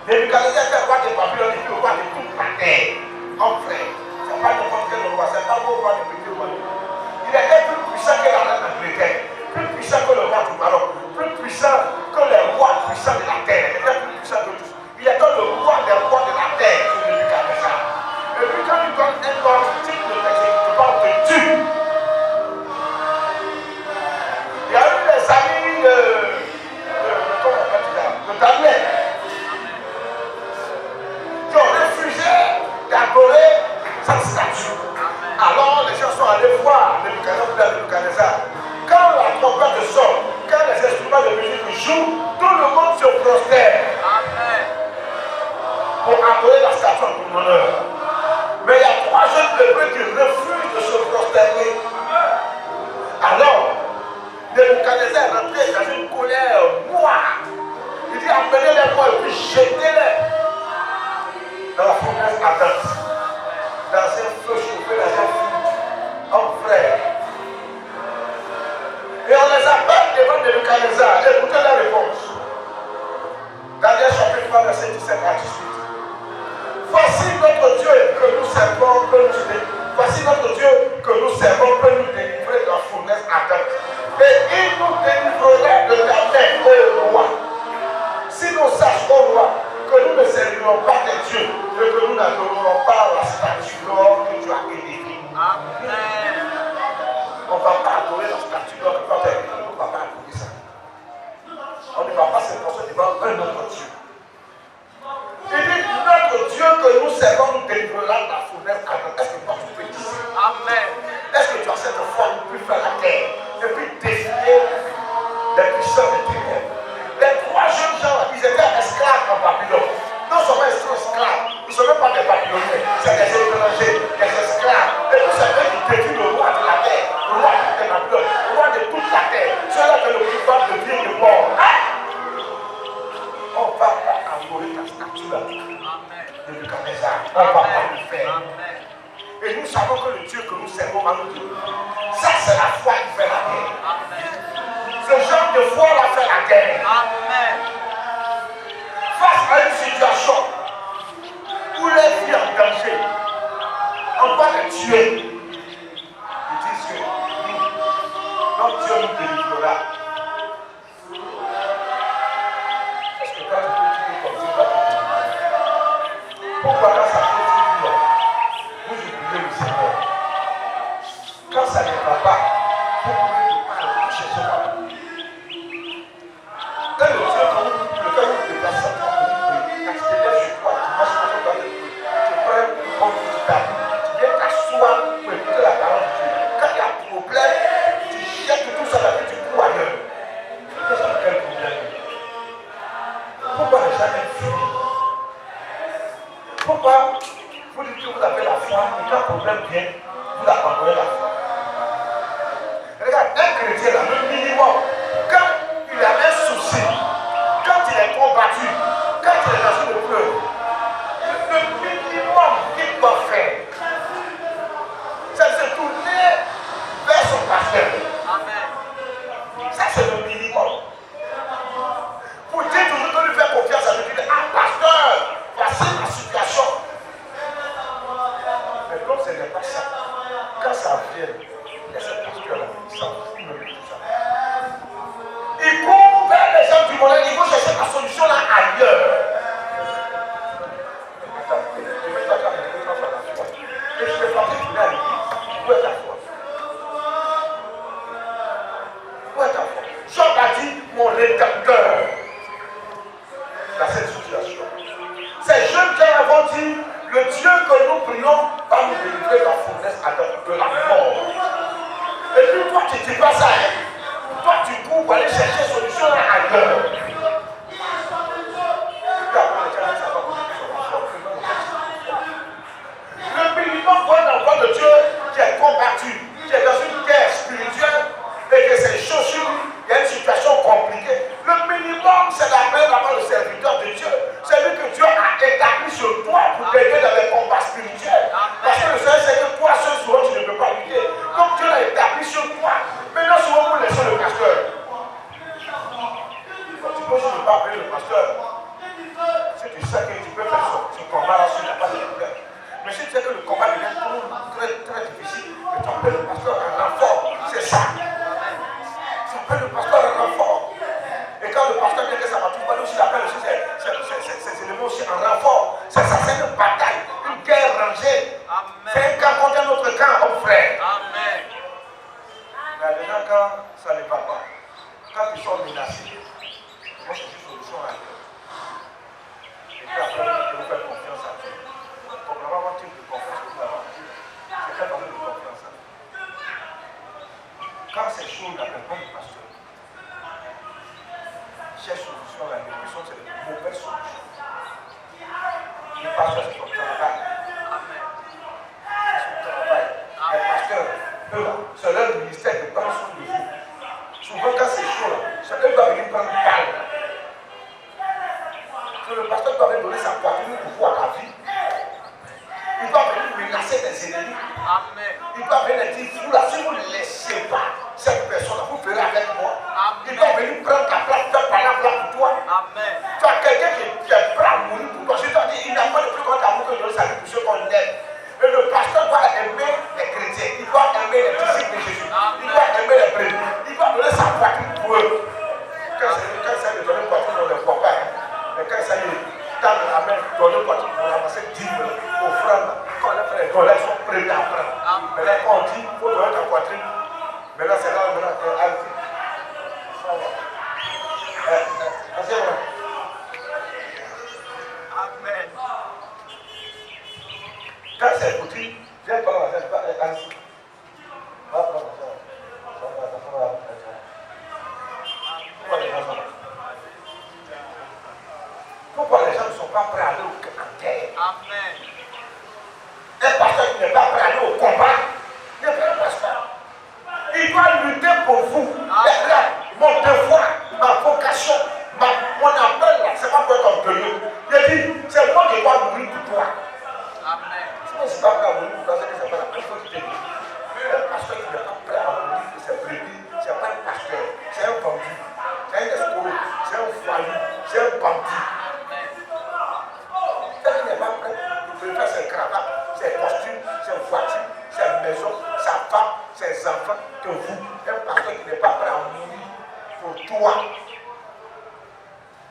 Nebuchadnezzar était roi de Babylone et puis le roi de toute la terre. En frère, ce n'est pas n'importe quel roi, ce n'est pas le roi de petit roi. Il était plus puissant que la reine d'Angleterre, plus puissant que le roi du Maroc, plus puissant que les rois puissants de la terre. Il était plus puissant que tous. Il était le roi des rois de la terre, ce Nebuchadnezzar. Et puis quand il donne un ordre, tu ne t'exécutes pas, on te tue. Il y a eu des amis de Daniel qui ont refusé d'adorer sa statue. Alors les gens sont allés voir Nebuchadnezzar. Quand la trompette sort, quand les instruments de musique jouent, tout le monde se prosterne pour adorer la statue en ton honneur. Mais il y a trois jeunes hébreux qui refusent de se prosterner. Alors, Nebuchadnezzar est rentré dans une colère noire. Il dit appelez-les-moi et puis jetez-les dans la fournaise ardente, dans un feu chauffé, dans un feu. Oh frère. Et on les appelle devant Nebuchadnezzar. Écoutez la réponse. Daniel chapitre 3, verset 17 à 18. Voici notre Dieu que nous servons, voici notre Dieu que nous servons peut nous délivrer de la fournaise ardente. Et il nous délivrerait de la main au roi. Si nous sachons au roi que nous ne servirons pas des dieux et que nous n'adorerons pas la statue d'or que tu as édifiée. Amen. On ne va pas adorer la statue d'or que tu as édifiée. On ne va pas adorer ça. On ne va pas se poser devant un autre Dieu. Il dit notre Dieu que nous servons nous délivrera de la fournaise ardente. Est-ce que toi tu peux dire? Amen. Est-ce que tu as cette foi pour plus faire la guerre et puis défier les puissants des ténèbres? Les trois jeunes gens, ils étaient esclaves en Babylone. Non seulement ils sont esclaves, ils ne sont même pas des Babyloniens, c'est des étrangers, des esclaves. Et tout ça, qui défient le roi de la terre, le roi de Babylone, le roi de toute nom de Dieu. Ça, c'est la foi qui fait la guerre. Amen. Ce genre de foi va faire la guerre. Amen. Face à une situation où les filles en danger, on va les tuer. Ils disent que notre Dieu nous délivrera. Est-ce que quand tu peux tuer comme Dieu va te délivrer? Pourquoi quand ça fait tout long, vous oubliez le Seigneur? Quand ça ne va pas, vous cherchez pas. Quand le Dieu, quand vous déplacez ça, quand tu te lèves sur toi, tu marches sur toi, tu prends une bonne petite table, tu viens t'asseoir pour écouter la parole de Dieu. Quand il y a un problème, tu jettes tout ça là-dessus, tu cours ailleurs. Qu'est-ce que quel problème? Pourquoi les gens aiment fuir? Pourquoi vous dites que vous avez la foi et quand le problème vient, vous abandonnez la foi? Regarde, un chrétien là, le minimum, quand il a un souci, quand il est combattu, quand il est dans une épreuve, le minimum qu'il doit faire, c'est de se tourner vers son pasteur. Amen. Ça, c'est le minimum. Pour dire toujours de lui faire confiance à lui, dire, ah, pasteur, voici la situation. Mais comme ce n'est pas ça, quand ça vient, il y a ce pasteur-là, il s'en fout de tout ça. Il court vers les gens du monde, il faut chercher la solution là ailleurs. Et je vais partir pour aller à l'église. Où est ta foi? Où est ta foi? Job a dit, mon rédempteur, dans cette situation. Ces jeunes gens avons dit, le Dieu que nous prions va nous délivrer de la fournaise de la mort. Et puis toi, tu ne dis pas ça. Hein? Toi, tu cours pour aller chercher solution là ailleurs. Le minimum pour un enfant de Dieu qui est combattu, qui est dans une guerre spirituelle et que c'est chaud sur lui, il y a une situation compliquée. Le minimum, c'est d'appeler d'abord le serviteur de Dieu. C'est lui que Dieu a établi sur toi pour t'aider dans les combats spirituels. Parce que le Seigneur sait que toi, seul souvent, tu ne peux pas lutter. Donc Dieu l'a établi sur toi. Maintenant, souvent, vous laissez le pasteur. Tu peux juste ne pas appeler le pasteur. Si tu sais que tu peux faire ce combat-là, il n'y a pas de problème. Mais si tu sais que le combat devient très, très difficile, tu appelles le pasteur en renfort. C'est ça. Tu appelles le pasteur en renfort. Et quand le pasteur vient que ça va tout pas, il appelle aussi ces éléments aussi en renfort. C'est ça, c'est une bataille, une guerre rangée. C'est un camp contre un autre camp, homme frère. Amen. Mais les gens, quand ça ne va pas, quand ils sont menacés, ils vont chercher une solution à eux. Et puis après, ils vont faire confiance à Dieu. Comme on va avoir un type de confiance que vous avez en Dieu, c'est faire parler de confiance à Dieu. Quand c'est chaud, il appelle comme le pasteur. Cherche solution là, les plus c'est de mauvaises solutions. Le pasteur, c'est son travail. C'est son travail. Les pasteurs, eux là, c'est leur ministère de prendre soin de vous. Souvent, quand c'est chaud là, chacun doit venir prendre une balle. Le pasteur doit venir donner sa poitrine pour voir la vie. Il doit venir menacer des ennemis. Amen. Il doit venir dire, vous là, si vous ne laissez pas cette personne-là, vous ferez avec moi. Amen. Il doit venir prendre ta place, faire par la place pour toi. Amen. Tu as quelqu'un qui est prêt à mourir pour toi. Je dois dire, il n'a pas de plus grand amour que de donner sa vie pour ceux qu'on aime. Et le pasteur doit aimer les chrétiens. Il doit aimer les disciples de Jésus. Il doit aimer les brebis. Il doit donner sa poitrine pour eux. Quand ça de donner poitrine, on ne le voit pas. Mais quand ça y est, tendre la main, donner poitrine pour ramasser 10 000 offrandes. Quand les frères ils sont prêts à prendre. Mais là, quand on dit, il faut donner ta poitrine. Mais là, c'est là où on a dit. Amen. Quand c'est petit, viens prendre la tête, ainsi. Va prendre la tête. Pourquoi les gens ne sont pas prêts à aller en guerre? Amen. Un pasteur qui n'est pas prêt à aller au combat n'est pas un pasteur. Il doit lutter pour vous. Mon devoir, ma vocation, mon appel, c'est pas pour être orgueilleux. Il dit, c'est moi qui dois mourir pour toi. Amen. Si je ne suis pas prêt à mourir pour toi, c'est que c'est pas la personne qui te dit. ses enfants que vous. Un pasteur qui n'est pas prêt à mourir pour toi.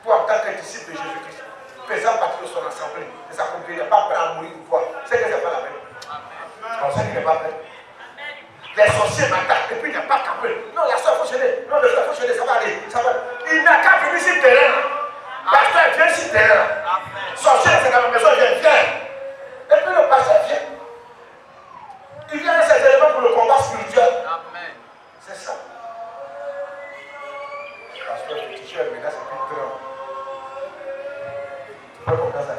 Toi, en tant que disciple de Jésus-Christ, faisant partie de son assemblée, de sa communauté, il n'est pas prêt à mourir pour toi. C'est que ce n'est pas la même. On sait qu'il n'est pas prêt. Les sorciers m'attaquent et puis il n'est pas capable. Non, la soeur, il faut gêner. Non, le frère, il faut gêner. Ça va aller. Ça va. Il n'a qu'à venir sur le terrain. Pasteur, viens sur le terrain. Sorcier, c'est dans la maison, viens. Et puis le pasteur vient. Il vient avec ses éléments pour le combat spirituel. Amen. C'est ça. Pasteur, le t-shirt, mais là, c'est plus grand. Tu peux comprendre ça.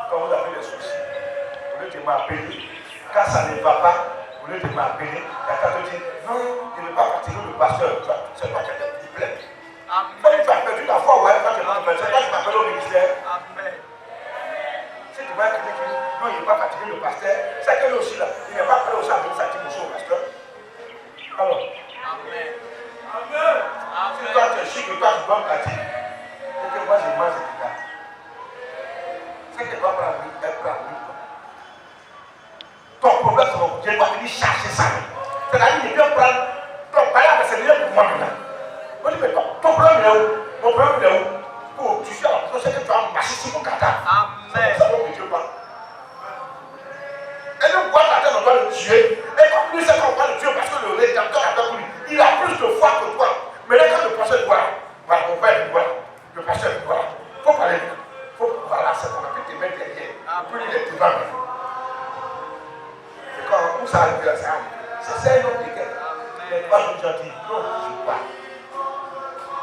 Quand vous avez des soucis, au lieu de m'appeler, quand ça ne va pas, au lieu de m'appeler, il y a quelqu'un qui dit non, il ne veut pas fatiguer le pasteur. C'est pas qu'il y a des problèmes. Quand tu as perdu la foi, ouais, quand tu m'appelles, c'est pas que tu m'appelles au ministère. Amen. Si tu vois quelqu'un qui dit non, il ne veut pas fatiguer le pasteur, c'est que lui aussi là, il n'est pas prêt aussi à venir fatiguer au pasteur. Alors, Amen. si toi tu es chic et toi tu dois me fatiguer, et que moi je mange et tout ça, c'est que toi prends la vie, elle prend la vie. Ton problème, c'est que Dieu doit venir chercher ça. C'est-à-dire qu'il vient prendre ton palais, c'est mieux pour moi maintenant. Moi je dis, mais ton problème il est où? Mon problème il est où? Pour tu suis à la personne, c'est que tu as marché sur mon cadavre. Amen. C'est comme que Dieu parle. Et le bois la terre, on doit le tuer. Et comme lui, c'est qu'on va le tuer parce que le rédempteur a fait pour lui. Il a plus de foi que toi. Mais là, quand le pasteur dit voilà, mon père dit voilà, le pasteur dit voilà, il faut parler. Voilà, c'est qu'on a pu te mettre derrière. Puis il est devant. C'est quand où ça arrive là, ça arrive. C'est ça un homme de guerre. Il n'est pas un gentil. Non, je ne suis pas.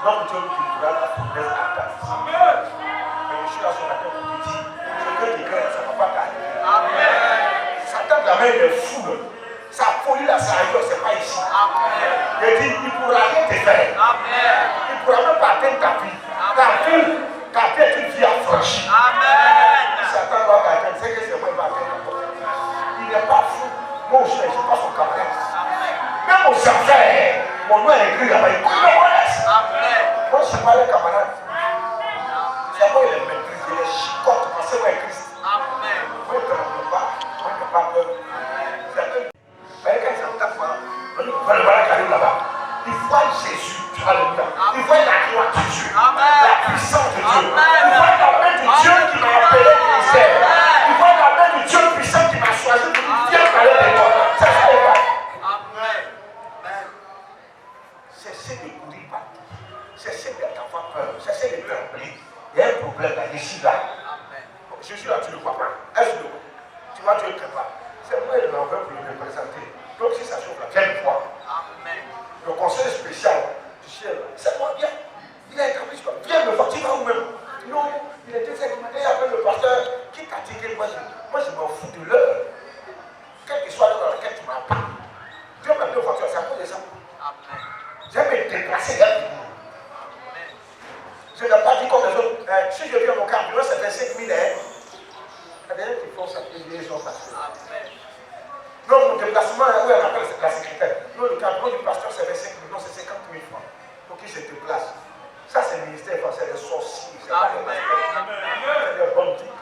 Donc Dieu qui pourra la promesse à ta vie. Mais je suis là sur la terre pour te dire, ce que tu crains, ça ne va pas t'arriver. Amen. Satan d'abord il est fou. Sa folie là, ça arrive, c'est pas ici. Amen. Il dit, il ne pourra rien te faire. Amen. Il ne pourra même pas atteindre ta vie. Ta vie est une vie affranchie. Amen. Satan doit t'atteindre, c'est que c'est moi qui va atteindre la porte. Il n'est pas fou. Moi aussi, je ne suis pas son camarade. Même aux affaires, mon nom est écrit là-bas, il me connaisse. Amen. Moi, je ne suis pas le camarade. C'est moi, il est maîtrise, il est chicote, parce que moi, Christ. Amen. Moi, je ne tremble pas, moi, je n'ai pas peur. C'est un peu. Mais quand ils entendent quoi, on dit, voilà qui arrive là-bas. Il voit Jésus, alléluia. Il voit la gloire de Dieu, la puissance de Dieu. Il voit la main de Dieu qui m'a appelé ministère. Il voit la main de Dieu puissant qui m'a choisi pour lui dire parler de toi. C'est ça, les gars. Amen. Cessez de courir partout. Cessez d'avoir peur. Cessez de trembler. Il y a un problème là, ici, là. Jésus là, tu ne le vois pas. Est-ce que tu vois, Dieu ne crée pas. C'est moi qui l'envoie pour le représenter. Donc si ça chauffe là, viens me voir. Amen. Le conseil spécial du ciel, c'est moi bien. Il a établi quoi. Viens me voir, tu vas où même? Non, il était secrétaire après le pasteur qui t'a dit que moi je m'en fous de l'heure. Quelle que soit l'heure dans laquelle tu m'appelles. Dieu m'a mis en voiture, c'est à cause de ça. Amen. J'aime me déplacer vers le monde. Je n'ai pas dit comme les autres. Si je viens mon carburant, c'est 25 000 hein. Il y a des gens qui font ça, ils sont passés. Amen. Non, mon déplacement, où elle appelle la secrétaire. Non, le carburant du pasteur, c'est 25 000. Non, c'est 50 000 francs. Pour qu'il se déplace. Ça, c'est le ministère, c'est des sorciers. C'est pas des pasteurs. C'est des bonnes vies.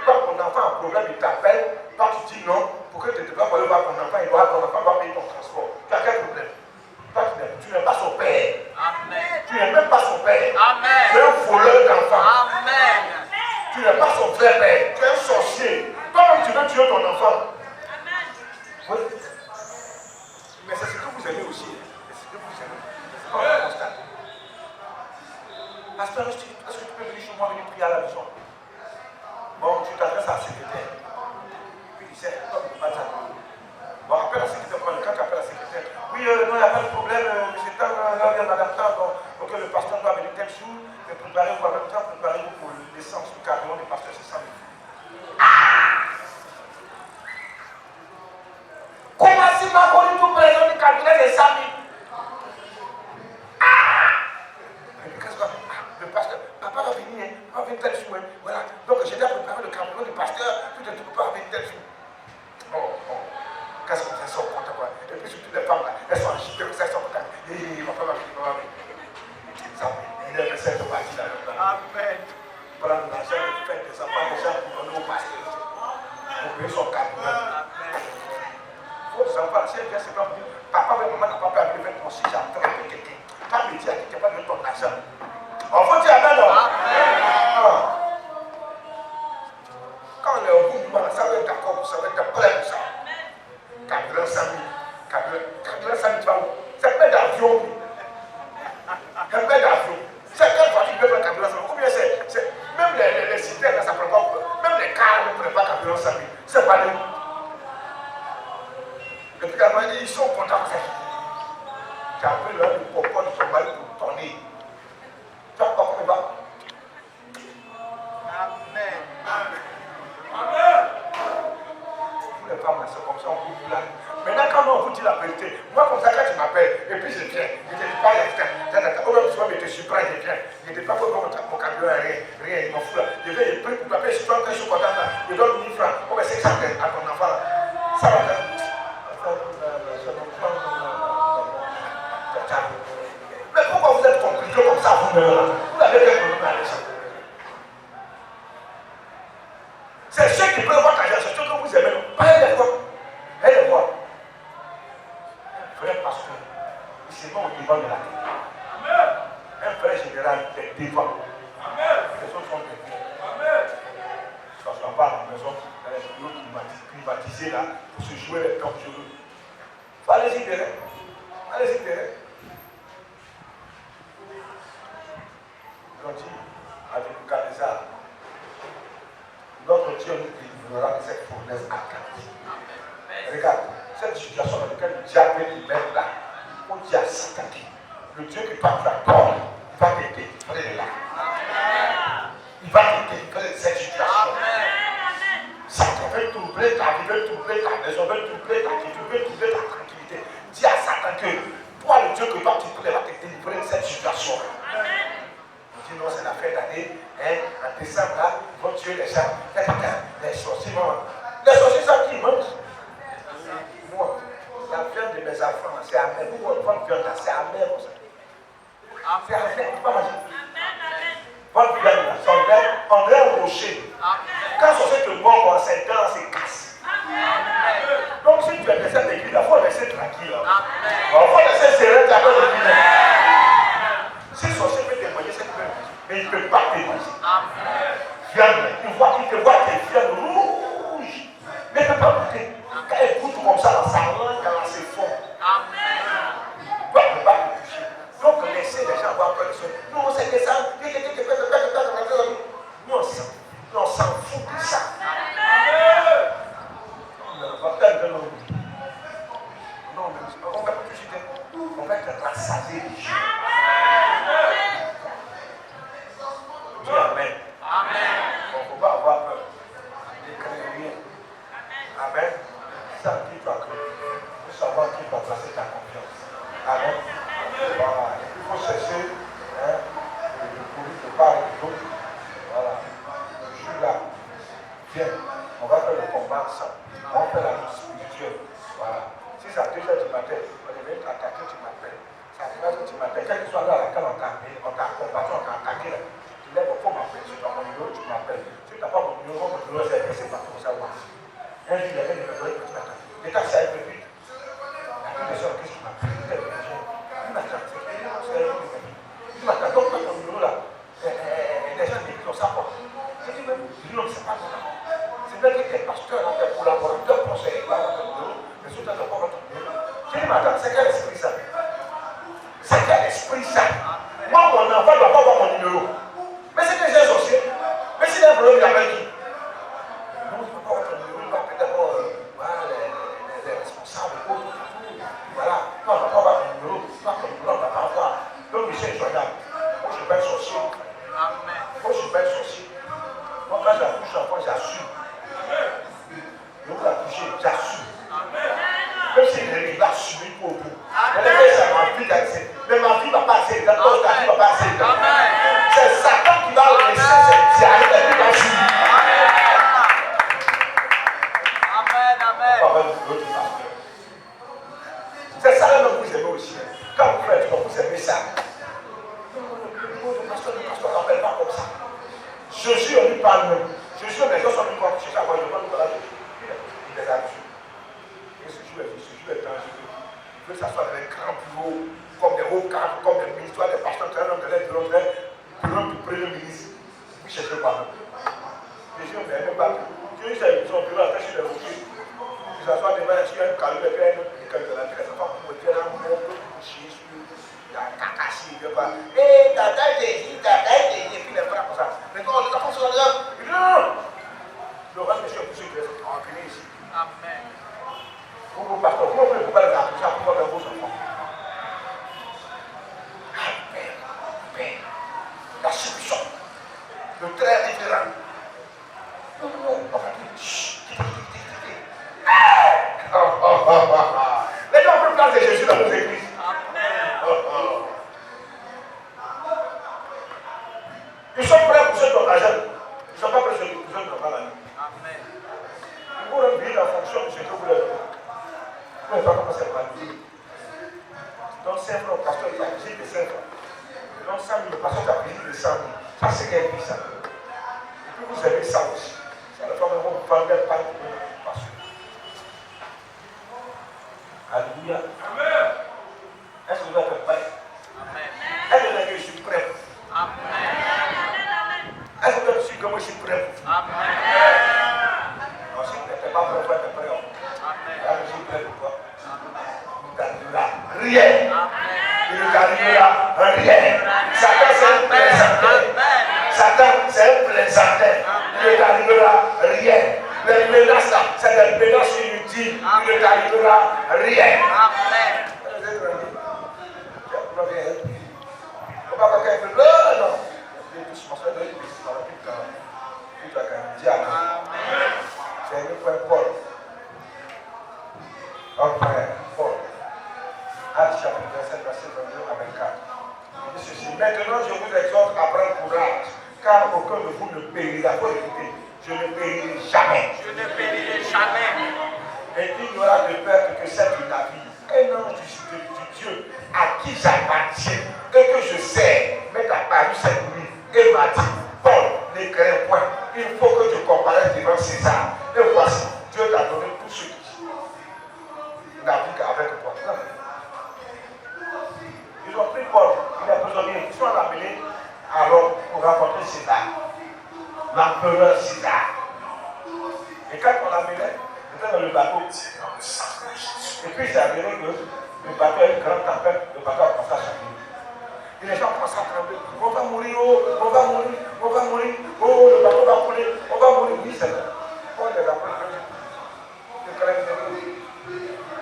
Quand ton enfant a un problème, il t'appelle. Toi, tu dis non. Pour que tu te déplaces pour aller voir ton enfant, ton enfant doit payer ton transport. Tu as quel problème? Toi, tu n'es pas son père. Amen. Tu n'es même pas son père. Amen. Tu es un voleur d'enfants. Amen. Tu n'es pas son vrai père. Tu es un sorcier. Toi-même, tu veux tuer ton enfant. Oui. Mais c'est ce que vous aimez aussi. C'est ce que vous aimez. C'est pas un constat. Pasteur, est-ce que tu peux venir chez moi, venir prier à la maison? Bon, tu t'adresses à la secrétaire. Puis il sait, toi, tu ne peux pas t'attendre. Bon, appelle la secrétaire. Quand tu appelles la secrétaire, oui, non, il n'y a pas de problème. C'est temps, là, il y a madame temps. Donc, le pasteur doit venir tel jour. Mais préparez-vous en même temps, préparez-vous pour l'essence du carburant du pasteur, c'est ça. Comment si ma connu tout présent du cabinet des 100 000? Qu'est-ce que le pasteur, papa va venir, papa va venir tel jour. Voilà. Donc j'ai déjà préparé le carburant du pasteur, tout ne peut pas venir tel jour. Oh. Qu'est-ce que c'est son compte quoi? Et puis surtout les femmes là, elles sont agitées, elles sont contentes. Papa va venir. Ça, il est le seul de partir là. Amen. Prendre l'argent, faire des enfants, des gens pour donner au pasteur. Pour payer son carburant. parle, si elle vient, c'est pas pour dire, papa et maman n'a pas pu arriver avec moi si j'ai attrapé quelqu'un. Pas me dire à quelqu'un, pas de ton argent. On faut dire amen, non? Quand on est au bout du monde, ça va être d'accord pour ça, va être prêt pour ça. Carburant 100 000. Carburant 100 000, tu vas où? C'est plein d'avions. C'est plein d'avions. C'est quelle voiture qui peut prendre carburant 100 000? Combien c'est? Même les citernes, ça ne prend pas. Même les cars ne prennent pas carburant 100 000. C'est pas nous. Et puis, ils sont contents de ça. Tu as pris le popcorn de ton mari pour tourner. Tu vas pas comment il va? Amen. Amen. Vous les femmes, c'est comme ça, on vous blague. Maintenant, quand on vous dit la vérité, moi, comme ça, quand tu m'appelles, et puis je viens, je ne te dis pas, je te suis prêt, je viens. Je ne te dis pas pour mon carburant, rien, il m'en fout là. Je vais, je prie pour t'appeler, si toi, quand je suis content là, je donne 1000 francs, on va 500 à ton enfant là. Ça va faire. Mais pourquoi vous êtes compliqué comme ça, vous-même là? Vous n'avez pas de problème avec ça. C'est ceux qui peuvent voir c'est ceux que vous aimez. Pas les voir. Elle les voit. Frère pasteur, il se met au devant de la terre. Un frère général est devant. Les autres sont derrière. Ça ne soit pas à la maison, dans les bureaux climatisés là, pour se jouer les temps sur eux. Allez-y derrière. Allez-y derrière. Ils ont dit avec Nebuchadnezzar, notre Dieu nous délivrera de cette fournaise atlantique. Regarde, cette situation dans laquelle le diable est lui-même là, on dit à Satan, le Dieu qui parle d'accord, il va te délivrer là. Il va te délivrer de cette situation. Satan veut troubler ta vie, veut troubler ta maison, veut troubler ta vie, veut troubler ta tranquillité. Dis à Satan que toi, le Dieu qui va te délivrer de cette situation. On dit non, c'est la fin d'année. En décembre, là, ils vont tuer les gens. Les sorciers vont. Les sorciers, ça qui mangent. Moi, la viande de mes enfants, c'est amer. Pourquoi votre viande là, c'est amer comme ça? C'est amer, tu peux pas manger. Votre viande là, c'est on dirait un rocher. Quand le sorcier te mord, ses dents se cassent. Donc si tu as laissé l'église, il faut laisser tranquille. Il faut laisser serrer ta main de vie. Si le sorcier peut témoigner, c'est que mais il ne peut pas témoigner. Viande, il te voit tes viandes rouges. Mais il ne peut pas goûter. Quand elle goûte comme ça dans sa langue, dans ses fonds. Toi, tu ne peux pas te toucher. Donc laissez les gens avoir peur de ça. Non, c'est que ça. Nous, on s'en fout de ça. Non, on va pas toucher. On va être rassasié des gens. Dis amen. On ne faut pas avoir peur. Ne craignez rien. Amen. Ça qui doit craindre. Il faut savoir qui doit placer ta confiance. Amen. Voilà. Il faut chercher le bruit de part et d'autre. Voilà. Je suis là. Viens. On va faire le combat ensemble. On va faire la lutte spirituelle. Voilà. Si c'est à 2h du matin, on devait être attaqué, tu m'appelles. Ça à 3h du matin. Quel que soit là à laquelle on t'a combattu, on t'a attaqué là. Tu lèves au fond, m'appeler. Si tu as mon numéro, tu m'appelles. Si tu n'as pas mon numéro, c'est pas pour savoir. Un jour, il y avait des méthodes que tu m'attends. Les cas, ça a été vite. La plus de gens, qu'est-ce que tu m'appelles? Il m'attend. Il m'attend. Donc, quand ton numéro là, les gens disent qu'on s'apporte. Je dis, mais non, c'est pas ça. C'est vrai que tes pasteurs, tes collaborateurs, conseillers, pas votre numéro. Mais surtout, tu n'as pas votre numéro. Je dis, mais attends, c'est quel esprit ça? C'est quel esprit ça? Moi, mon enfant ne doit pas avoir mon numéro. Mais c'est que j'ai un sorcier. Mais s'il y a un problème, il appelle qui? Non, je ne peux pas avoir ton numéro. Il va peut-être avoir les responsables. Voilà. Non, on ne va pas avoir ton numéro. Non, ton numéro, on ne va pas avoir. Donc, Michel est joignable. Moi, je ne suis pas un sorcier. Moi, je ne suis pas un sorcier. Moi, quand j'accouche l'enfant, j'assume. Je vous la toucher, j'assume. Même si il va assumer pour vous. Mais ma vie ne va pas assez. Ta vie ne va pas assez. C'est Satan qui va laisser cette diarrhée et qui va assumer. C'est ça que vous aimez aussi. Quand vous faites, vous aimez ça. Le pasteur n'appelle pas comme ça. Jésus, on lui parle même. Jésus, les gens sont venus voir. Jésus, moi, je ne vois pas là. Il les a tués. Et ce jour est dangereux. Il veut s'asseoir dans les grands bureaux, comme des hauts cadres, comme des ministres, des pasteurs, de l'aide de l'autre, du premier ministre. Vous cherchez quoi? Les gens ne viennent pas. Dieu, ils ont bureau à faire sur les routiers. Ils s'assoient devant sur un calme, et puis un autre de la terre. Ça va pour me dire, là, mon oncle, chier sur la cacasse, il ne veut pas. Hé, tata, j'ai dit, et puis les bras comme ça. Mais quand les enfants sont là, ils disent non. Le reste, monsieur, pour ceux qui sont enculés ici. Amen. Vous, pasteur, comment vous ne pouvez pas les appeler ça pour faire vos enfants? Amen. La solution. Le très différent. Non, on va dire, chut. Les gens peuvent placer Jésus dans nos églises. Ils sont prêts pour ceux qui ont l'argent. Ils ne sont pas prêts pour ceux qui n'ont pas l'argent. Ils vont leur vivre en fonction de ce que vous leur donnez. Vous ne pouvez pas commencer par dire. Donc 5 francs au pasteur qui a visité de 5 francs. Donc 100 000 au pasteur qui a visité de 100 000. Ça c'est qu'elle dit ça. Et puis vous avez ça aussi. C'est la femme qui vous vendez pas de pasteur. Alléluia. Amen. Est-ce que vous êtes prêts? Amen. Est-ce que vous êtes que je suis prêt? Amen. Est-ce que vous êtes sûr que moi je suis prêt? Amen. Non, si vous n'êtes pas prêt, vous êtes prêt. Amen. Là, je suis prêt pour quoi? Il ne t'arrivera rien. Il ne t'arrivera rien. Satan, c'est un plaisantin. Satan, c'est un plaisantin. Il ne t'arrivera rien. Les menaces là, c'est des menaces inutiles. Il ne t'arrivera rien. Amen. On va pas quelqu'un qui dit non. C'est un point Paul. Enfin, Paul. Actes chapitre 27, verset 22 à 24. Il dit ceci. Maintenant, je vous exhorte à prendre courage, car aucun de vous ne périra. Pour écouter. Je ne périrai jamais. Je ne périrai jamais. Et il n'y aura de peur que celle de la vie. Un ange du Dieu à qui j'appartiens et que je sais m'est apparu cette nuit et m'a dit, Paul, ne crains point, il faut que tu comparaisses devant César. Et voici, Dieu t'a donné tout ce qui n'applique avec toi. Non. Ils ont pris Paul, il est prisonnier, ils sont amenés à Rome pour rencontrer César, l'empereur César. Et quand on l'amenait, il était dans le bateau. Et puis c'est arrivé que le bateau a une grande tempête, le bateau a commencé à changer. Et les gens commencent à trembler. On va mourir, oh, on va mourir, on va mourir, oh, le bateau va couler, on va mourir. Oui, c'est vrai. Paul les rappelle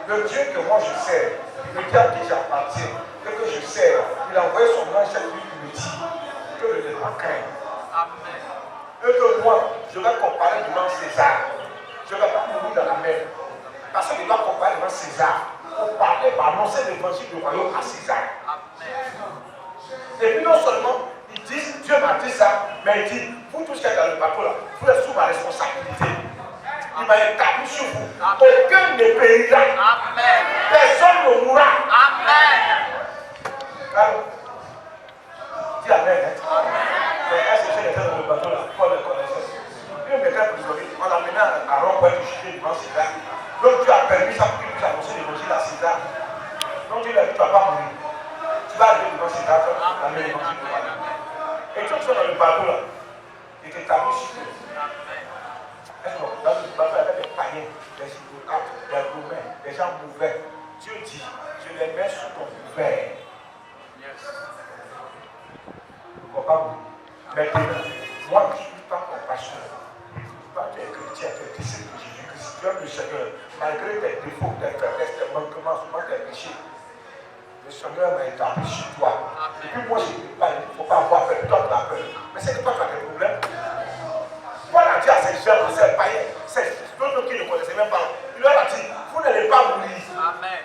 le Dieu que moi je sers, le Dieu à qui j'appartiens, et que je sers, il a envoyé son ange chaque nuit qui me dit que je ne pas craindre. Amen. Et que moi, je vais comparer devant César. Je ne vais pas mourir dans la mer. Parce que je dois comparer devant César. Pour parler, pour annoncer l'évangile du royaume à César. Et puis non seulement, ils disent, Dieu m'a dit ça, mais il dit, vous tous qui êtes dans le bateau là, vous êtes sous ma responsabilité. Il m'a établi sur vous. Aucun ne périra. Amen. Personne ne mourra. Amen. Alors, dis Amen. Mais est-ce que j'étais dans le bateau là? Paul le connaissait. Lui, il était prisonnier. On l'a mené à Rome pour être jugé devant César. Donc Dieu a permis ça pour qu'il puisse annoncer l'évangile à César. Donc Dieu lui a dit, tu ne vas pas mourir. Tu vas aller devant César, tu vas amener l'évangile de Dieu. Et ceux qui sont dans le bateau là, ils étaient établis sur eux. Est-ce que dans le bateau, il y avait des païens, des idolâtres, des romains, des gens mauvais. Dieu dit, je les mets sous ton couvert. Ils ne vont pas mourir. Maintenant, moi je ne suis pas ton pasteur. Toi, tu es chrétien, tu es disciple de Jésus-Christ. Tu aimes le Seigneur, malgré tes défauts, tes faiblesses, tes manquements, souvent tes péchés. Le Seigneur m'a établi sur toi. Et puis moi, je ne dis pas, il ne faut pas avoir peur. Toi, tu as peur. Mais c'est que toi, tu as des problèmes. Paul a dit à ces gens, à ces païens, ces d'autres qui ne connaissaient même pas, il leur a dit, vous n'allez pas mourir. Amen.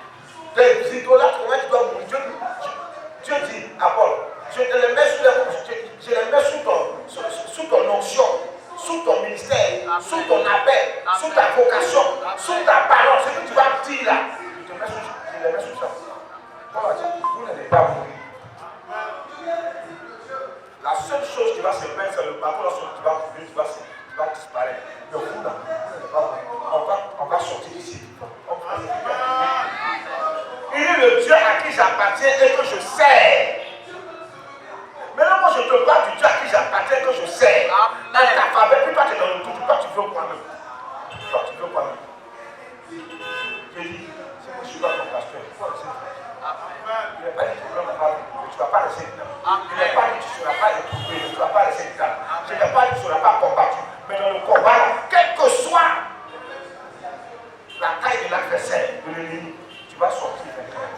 Des idolâtres, comment tu dois mourir? Dieu dit à Paul, je les mets sous ton onction, sous ton ministère, sous ton appel, sous ta vocation, sous ta parole, ce que tu vas dire là. Je les mets sous ça. Paul a dit, vous n'allez pas mourir. La seule chose qui va se perdre, c'est le bateau, lorsque tu vas disparaître. Mais vous, là, on va sortir. j'appartiens et que je sers. Maintenant, moi, je te parle du Dieu à qui j'appartiens et que je sers. Dans ta faveur, puis toi, tu es dans le tout. Toi, tu veux quoi même? Toi, tu veux quoi même? J'ai dit, si moi, je suis pas ton pasteur, il faut rester. Il n'est pas dit que tu ne vas pas rester dedans. Il n'est pas dit que tu ne seras pas éprouvé, tu ne vas pas rester dedans. Je n'ai pas dit que tu ne seras pas combattu. Mais dans le combat, quel que soit la taille de l'adversaire, de l'ennemi, tu vas sortir vainqueur.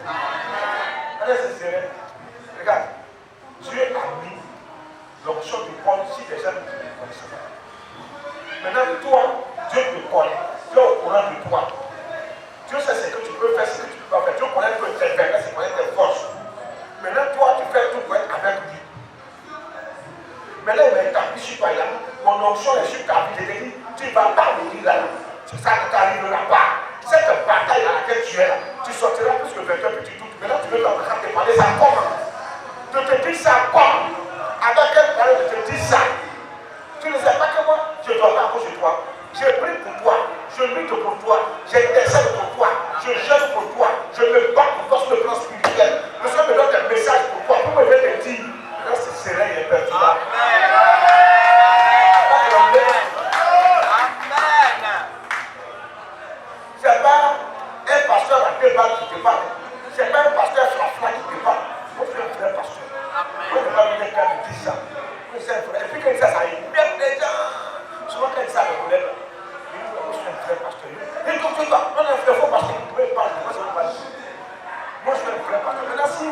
Allez, c'est sérieux. Regarde, Dieu a mis l'onction de Paul si les gens ne te connaissent pas. Maintenant, toi, Dieu te connaît. Dieu est au courant de toi. Dieu sait ce que tu peux faire, ce que tu ne peux pas faire. Dieu connaît tes faiblesses, il connaît tes forces. Maintenant, toi, tu fais tout pour être avec lui. Maintenant, il m'a établi sur toi là. Mon onction est sur ta vie. Je te dis, tu ne vas pas mourir là. Ça ne t'arrivera pas. Cette bataille à laquelle tu es là, tu sortiras plus que vainqueur, puis tu doutes. Maintenant, tu veux t'en te parler, ça comment? Je te dis ça comment? Avec quel parole je te dis ça? Tu ne sais pas que moi, je dois pas à cause de toi. Je prie pour toi, je lutte pour toi, j'intercède pour toi, je jeûne pour toi, je me bats pour toi sur le plan spirituel. Le Seigneur me donne des messages pour toi, pour me te dire, reste serein et perturbable. C'est pas un pasteur à deux balles qui te parle. C'est pas un pasteur flafla qui te parle. Moi, je suis un vrai pasteur. Moi, je ne vais pas venir quelqu'un me dire ça. Et puis quand il dit ça, ça énerve les gens. Souvent, quand il dit ça, le collègue, il dit, moi, je suis un vrai pasteur. Il dit, comme tu vois, on est un vrai faux pasteur. Vous pouvez parler, moi, ça ne veut pas dire. Moi, je suis un vrai pasteur. Maintenant, si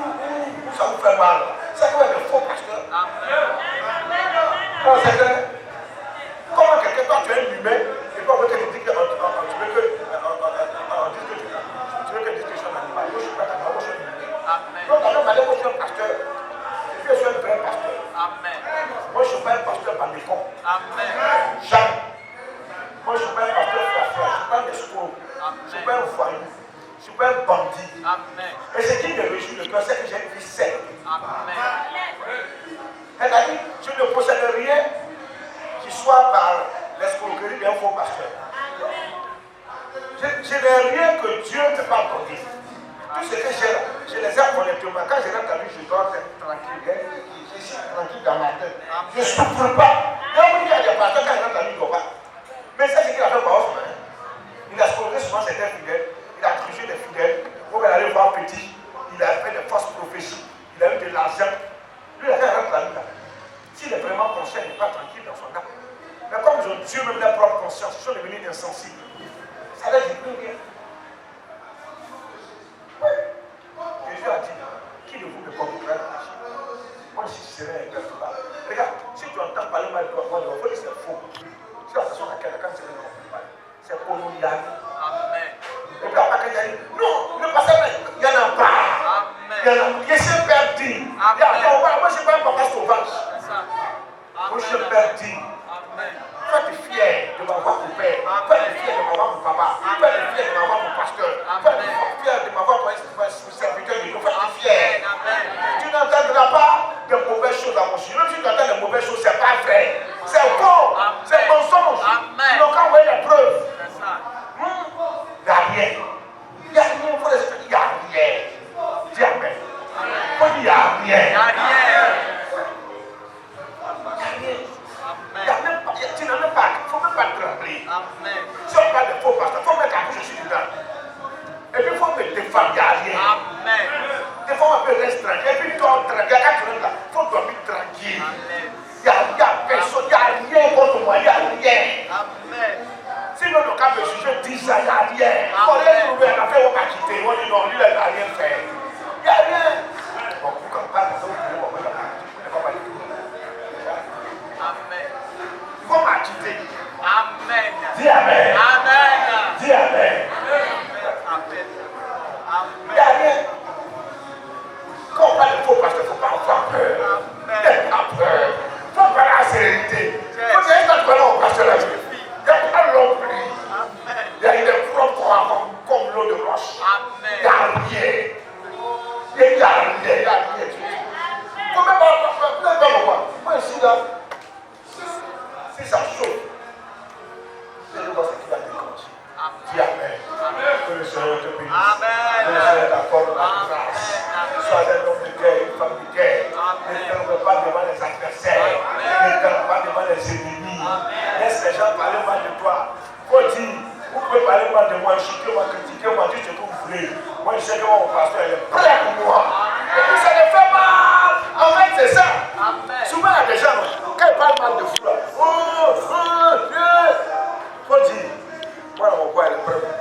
ça vous fait mal, c'est que vous êtes un faux pasteur. Non, c'est vrai. Comment quelqu'un, toi, tu es un humain, et puis on veut que tu dis que tu veux que discussion animale. Moi, je suis pas d'accord, moi, je suis un humain. Donc, alors, moi, je suis un pasteur. Et puis, je suis un vrai pasteur. Moi, je ne suis pas un pasteur bandicon. Jamais. Moi, je ne suis pas un pasteur flafla. Je ne suis pas un escroc. Je ne suis pas un voyou. Je ne suis pas un bandit. Et ce qui me réjouit le cœur, c'est que j'ai une vie saine. Elle a dit, je ne possède rien qui soit par l'escroquerie d'un faux pasteur. Je n'ai rien que Dieu ne peut pas donner. Tout ce que j'ai là, je les ai honnêtement. Quand je rentre à lui, je dors tranquille. Je suis tranquille dans ma tête. Je ne souffre pas. Il y a des pasteurs, quand il rentre à lui, il ne dort pas. Mais c'est ce qu'il a fait par exemple. Il a escroqué souvent certains fidèles. Il a triché des fidèles. On va aller voir petit. Il a fait des fausses prophéties. Il a eu de l'argent. Lui, il a fait rentre à lui là. S'il est vraiment conscient, il n'est pas tranquille dans son âme. Mais comme ils ont Dieu même leur propre conscience, ils sont devenus insensibles. Ça ne dit plus rien. Oui. Jésus a dit, qui de vous me comprendra? Moi, je suis serein et perturbable. Regarde, si tu entends parler mal de toi, il faut dire que c'est faux. C'est la façon à laquelle quand c'est le nom, c'est pour nous y aller. Et puis après, il y a dit, non, ne passez pas, il y en a pas. Il y en a, je suis perdu. Moi, je ne suis pas un papa sauvage. Moi, je suis perdu. Toi, tu es fier de m'avoir pour père. Toi, tu es fier de m'avoir pour papa. Toi, tu es fier de m'avoir pour pasteur. Toi, tu es fier de m'avoir pour serviteur de Dieu. Toi, tu es fier. Tu n'entendras pas de mauvaises choses à mon sujet. Même si tu entends de mauvaises choses, ce n'est pas vrai. C'est faux. C'est mensonge. Ils n'ont qu'à envoyer les preuves. Il n'y a rien. Il n'y a rien. Il faut les expliquer. Il n'y a rien. Dis amen. Il faut dire il n'y a rien. Il n'y a rien. Tu n'as même pas, il ne faut même pas trembler. Si on parle de faux pasteurs, il faut mettre à bouche, je suis dedans. Et puis il faut me défendre, il n'y a rien. Des fois on peut rester tranquille. Et puis toi, tranquille, quand tu rentres là, il faut dormir tranquille. Il n'y a personne, il n'y a rien contre moi, il n'y a rien. Sinon, le cas de juger dit ça, il n'y a rien. On est trouvé, on a fait, on va quitter, on dit non, lui, il n'a rien fait. Il n'y a rien. Bon, vous quand on parle, vous pouvez voir, il faut pas du tout. Il faut m'agiter. Amen. Dis amen. Amen. Dis amen. Il n'y a rien. Quand on parle de faux pasteur, il ne faut pas avoir peur. Il pas peur. Il faut parler à la sérénité. Il faut dire que tu au pasteur là. Il n'y a pas l'homme lui. Il y a des propres comme l'eau de roche. Il n'y a rien. Il n'y a rien. Il n'y a rien. Il faut même pas voir. Moi ici là, si ça chauffe, c'est le boss qui va déclencher. Dis amen. Que le Seigneur te bénisse. Que le Seigneur t'accorde la grâce. les ennemis. Laisse les gens parler mal de toi. Faut dire, vous pouvez parler mal de moi, insulter moi, critiquer moi, dire ce que vous voulez. Moi, je sais que mon pasteur il est prêt pour moi. Et puis ça me fait mal. En fait, c'est ça. Souvent, il y a des gens, quand ils parlent mal de vous, là, faut dire, moi, mon quoi, il est prêt pour moi.